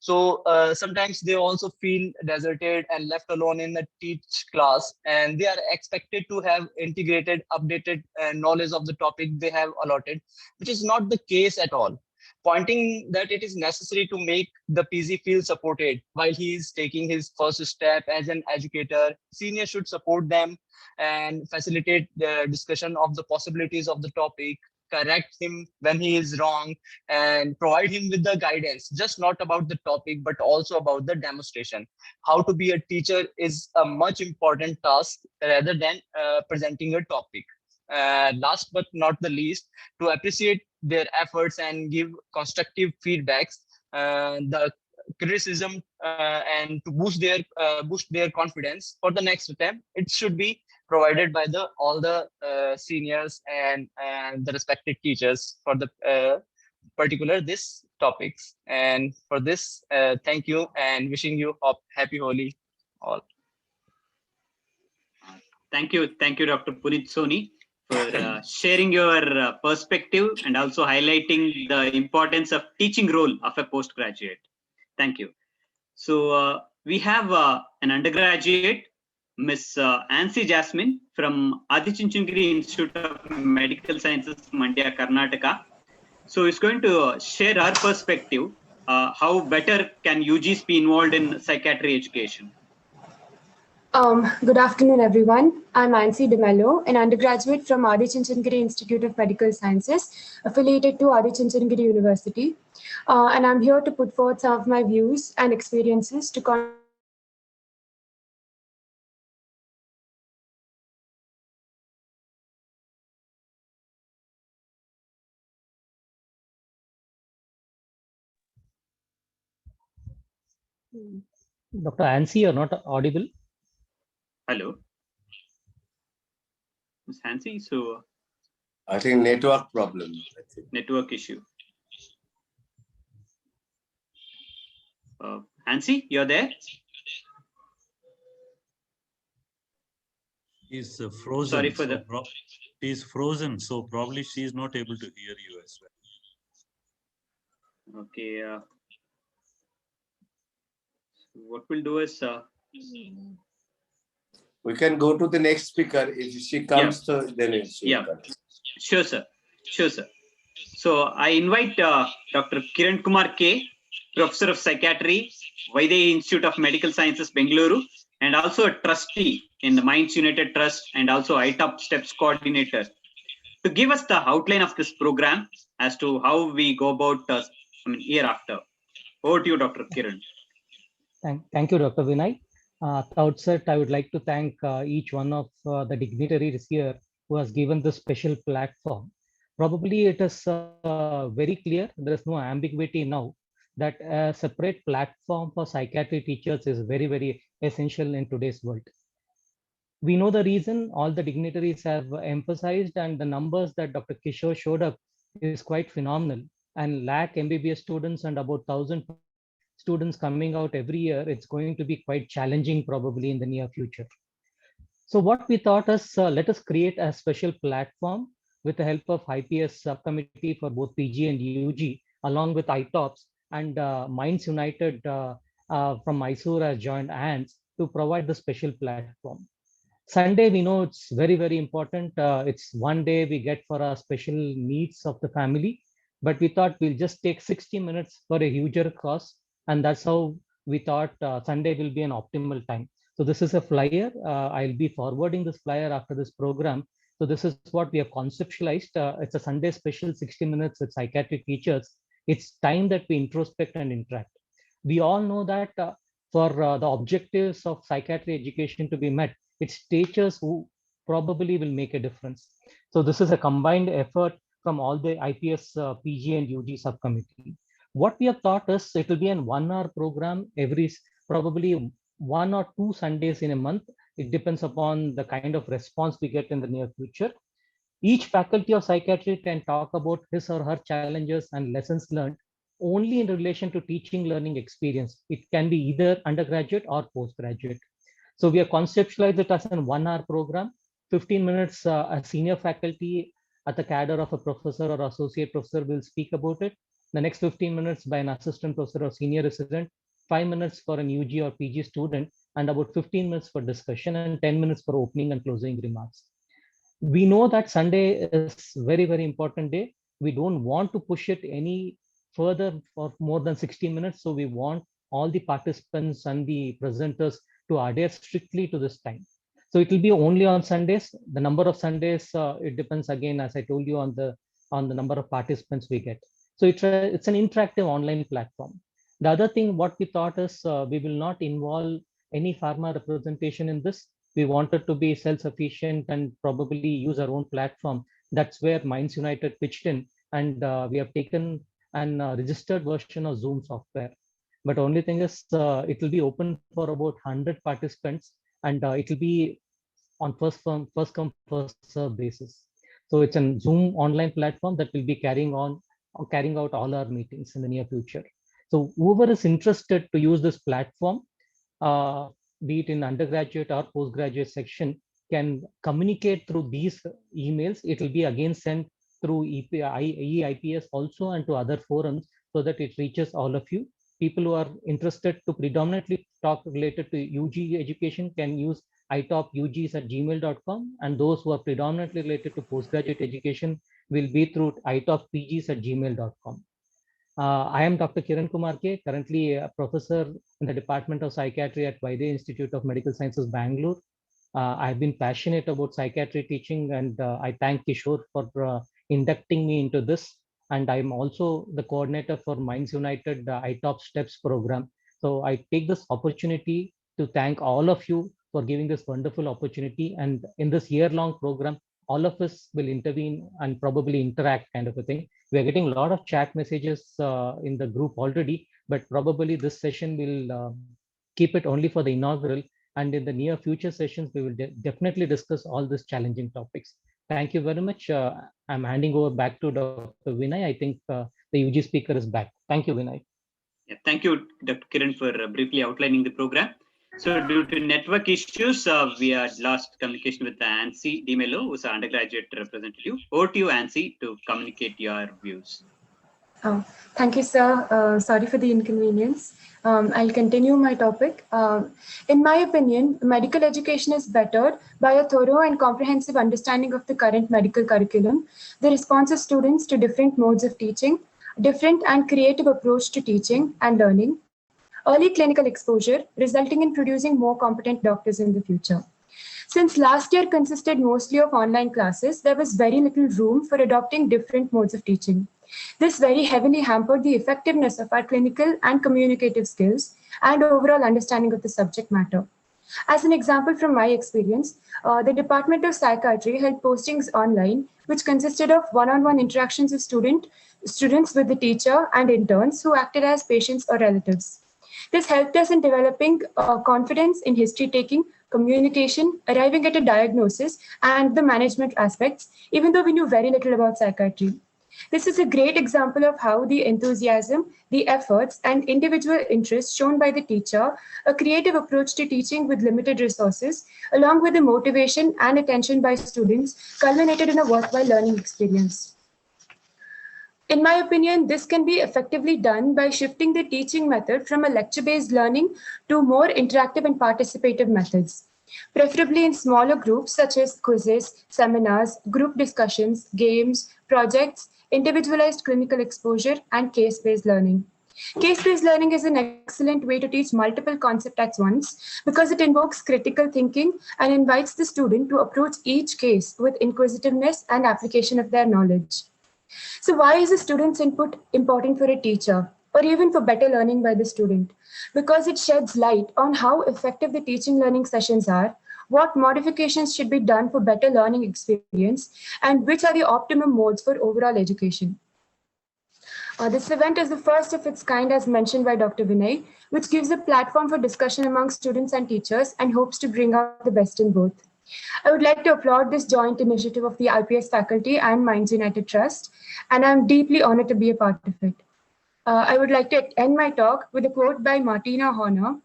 So sometimes they also feel deserted and left alone in the teach class, and they are expected to have integrated, updated knowledge of the topic they have allotted, which is not the case at all. Pointing that it is necessary to make the PG feel supported while he is taking his first step as an educator. Seniors should support them and facilitate the discussion of the possibilities of the topic, correct him when he is wrong, and provide him with the guidance, just not about the topic, but also about the demonstration. How to be a teacher is a much important task rather than presenting a topic. Last but not the least, to appreciate their efforts and give constructive feedbacks, the criticism, and to boost their confidence for the next attempt, it should be provided by all the seniors and the respected teachers for the particular this topics. And for this, thank you and wishing you happy Holi all. Thank you, Dr. Puneet Soni, for sharing your perspective and also highlighting the importance of teaching role of a postgraduate. Thank you. So we have an undergraduate, Miss Ansi Jasmine from Adichunchandagiri Institute of Medical Sciences, Mandya, Karnataka. So it's going to share her perspective, how better can UGs be involved in psychiatry education. Good afternoon, everyone. I'm Ansi DeMello, an undergraduate from Adichunchandagiri Institute of Medical Sciences, affiliated to Adichunchandagiri University. And I'm here to put forth some of my views and experiences to Dr. Ansi, you're not audible. Hello. Ms. Hansi, so I think network problem. Network issue. Hansi, you're there? She's frozen. Sorry for the. She's frozen, so probably she's not able to hear you as well. Okay. What we'll do is we can go to the next speaker. If she comes, then yeah. Sure, sir. Sure, sir. So I invite Dr. Kiran Kumar K, Professor of Psychiatry, Vaidehi Institute of Medical Sciences, Bengaluru, and also a trustee in the Minds United Trust and also ITOP STEPS coordinator, to give us the outline of this program as to how we go about year after. Over to you, Dr. Kiran. Thank you, Dr. Vinay. At the outset, I would like to thank each one of the dignitaries here who has given this special platform. Probably it is very clear, there is no ambiguity now, that a separate platform for psychiatry teachers is very, very essential in today's world. We know the reason, all the dignitaries have emphasized, and the numbers that Dr. Kishore showed up is quite phenomenal, and lakh MBBS students and about 1,000. students coming out every year, it's going to be quite challenging probably in the near future. So what we thought is, let us create a special platform with the help of IPS subcommittee for both PG and UG, along with ITOPS and Minds United from Mysore has joined hands to provide the special platform. Sunday, we know it's very, very important. It's one day we get for our special needs of the family, but we thought we'll just take 60 minutes for a huger cause. And that's how we thought Sunday will be an optimal time. So this is a flyer. I'll be forwarding this flyer after this program. So this is what we have conceptualized. It's a Sunday special 60 minutes with psychiatric teachers. It's time that we introspect and interact. We all know that for the objectives of psychiatry education to be met, it's teachers who probably will make a difference. So this is a combined effort from all the IPS, PG and UG subcommittee. What we have thought is it will be an 1 hour program every probably 1 or 2 Sundays in a month. It depends upon the kind of response we get in the near future. Each faculty of psychiatry can talk about his or her challenges and lessons learned only in relation to teaching learning experience. It can be either undergraduate or postgraduate. So we have conceptualized it as a 1 hour program, 15 minutes a senior faculty at the cadre of a professor or associate professor will speak about it. The next 15 minutes by an assistant professor or senior resident, 5 minutes for an UG or PG student, and about 15 minutes for discussion and 10 minutes for opening and closing remarks. We know that Sunday is very, very important day. We don't want to push it any further for more than 60 minutes. So we want all the participants and the presenters to adhere strictly to this time. So it will be only on Sundays. The number of Sundays, it depends again, as I told you, on the number of participants we get. So it's an interactive online platform. The other thing, what we thought is we will not involve any pharma representation in this. We wanted to be self-sufficient and probably use our own platform. That's where Minds United pitched in, and we have taken an registered version of Zoom software. But only thing is, it will be open for about 100 participants, and it will be on first come, first serve basis. So it's a Zoom online platform that will be carrying out all our meetings in the near future. So whoever is interested to use this platform, be it in undergraduate or postgraduate section, can communicate through these emails. It will be again sent through EIPS also and to other forums so that it reaches all of you. People who are interested to predominantly talk related to UG education can use itopUGs@gmail.com, and those who are predominantly related to postgraduate education will be through itopPGs@gmail.com. I am Dr. Kiran Kumar K, currently a professor in the Department of Psychiatry at Vaidya Institute of Medical Sciences, Bangalore. I've been passionate about psychiatry teaching, and I thank Kishore for inducting me into this. And I'm also the coordinator for Minds United ITOP Steps program. So I take this opportunity to thank all of you for giving this wonderful opportunity. And in this year-long program, all of us will intervene and probably interact, kind of a thing. We're getting a lot of chat messages in the group already, but probably this session will keep it only for the inaugural. And in the near future sessions, we will definitely discuss all these challenging topics. Thank you very much. I'm handing over back to Dr. Vinay. I think the UG speaker is back. Thank you, Vinay. Yeah, thank you, Dr. Kiran, for briefly outlining the program. So due to network issues, we had lost communication with Ansi DeMello, who's an undergraduate representative. Over to you, Ansi, to communicate your views. Thank you, sir. Sorry for the inconvenience. I'll continue my topic. In my opinion, medical education is bettered by a thorough and comprehensive understanding of the current medical curriculum, the response of students to different modes of teaching, different and creative approach to teaching and learning, early clinical exposure, resulting in producing more competent doctors in the future. Since last year consisted mostly of online classes, there was very little room for adopting different modes of teaching. This very heavily hampered the effectiveness of our clinical and communicative skills and overall understanding of the subject matter. As an example from my experience, the Department of Psychiatry held postings online, which consisted of one-on-one interactions of students with the teacher and interns who acted as patients or relatives. This helped us in developing confidence in history-taking, communication, arriving at a diagnosis, and the management aspects, even though we knew very little about psychiatry. This is a great example of how the enthusiasm, the efforts, and individual interest shown by the teacher, a creative approach to teaching with limited resources, along with the motivation and attention by students, culminated in a worthwhile learning experience. In my opinion, this can be effectively done by shifting the teaching method from a lecture-based learning to more interactive and participative methods, preferably in smaller groups such as quizzes, seminars, group discussions, games, projects, individualized clinical exposure, and case-based learning. Case-based learning is an excellent way to teach multiple concepts at once because it invokes critical thinking and invites the student to approach each case with inquisitiveness and application of their knowledge. So why is the student's input important for a teacher or even for better learning by the student? Because it sheds light on how effective the teaching learning sessions are, what modifications should be done for better learning experience, and which are the optimum modes for overall education. This event is the first of its kind, as mentioned by Dr. Vinay, which gives a platform for discussion among students and teachers and hopes to bring out the best in both. I would like to applaud this joint initiative of the IPS faculty and Minds United Trust, and I'm deeply honored to be a part of it. I would like to end my talk with a quote by Martina Horner.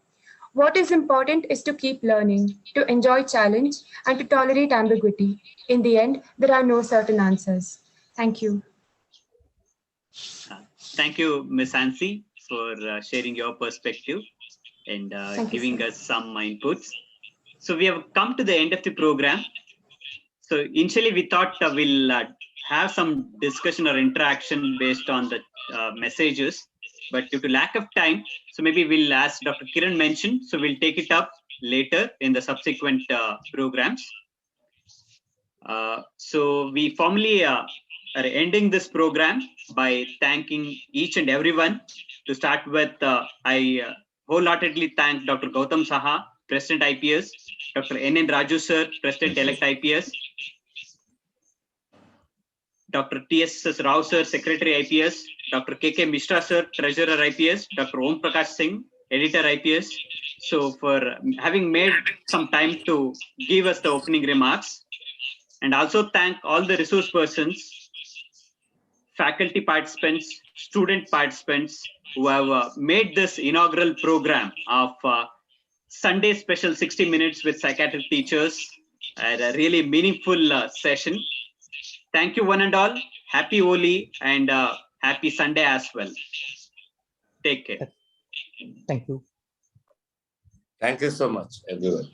What is important is to keep learning, to enjoy challenge, and to tolerate ambiguity. In the end, there are no certain answers. Thank you. Thank you, Ms. Ansi, for sharing your perspective and giving us some inputs. So we have come to the end of the program. So initially we thought we'll have some discussion or interaction based on the messages, but due to lack of time, so maybe we'll, as Dr. Kiran mentioned, so we'll take it up later in the subsequent programs. So we formally are ending this program by thanking each and everyone. To start with, I wholeheartedly thank Dr. Gautam Saha, President IPS, Dr. N. Raju sir, President-elect IPS, Dr. T S Rao sir, Secretary IPS, Dr. K. Mishra sir, Treasurer IPS, Dr. Prakash Singh, Editor IPS. So for having made some time to give us the opening remarks, and also thank all the resource persons, faculty participants, student participants who have made this inaugural program of Sunday special 60 minutes with psychiatric teachers at a really meaningful session. Thank you one and all. Happy Holi and happy Sunday as well. Take care. Thank you. Thank you so much, everyone.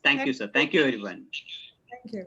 Thank you, sir. Thank you, everyone. Thank you.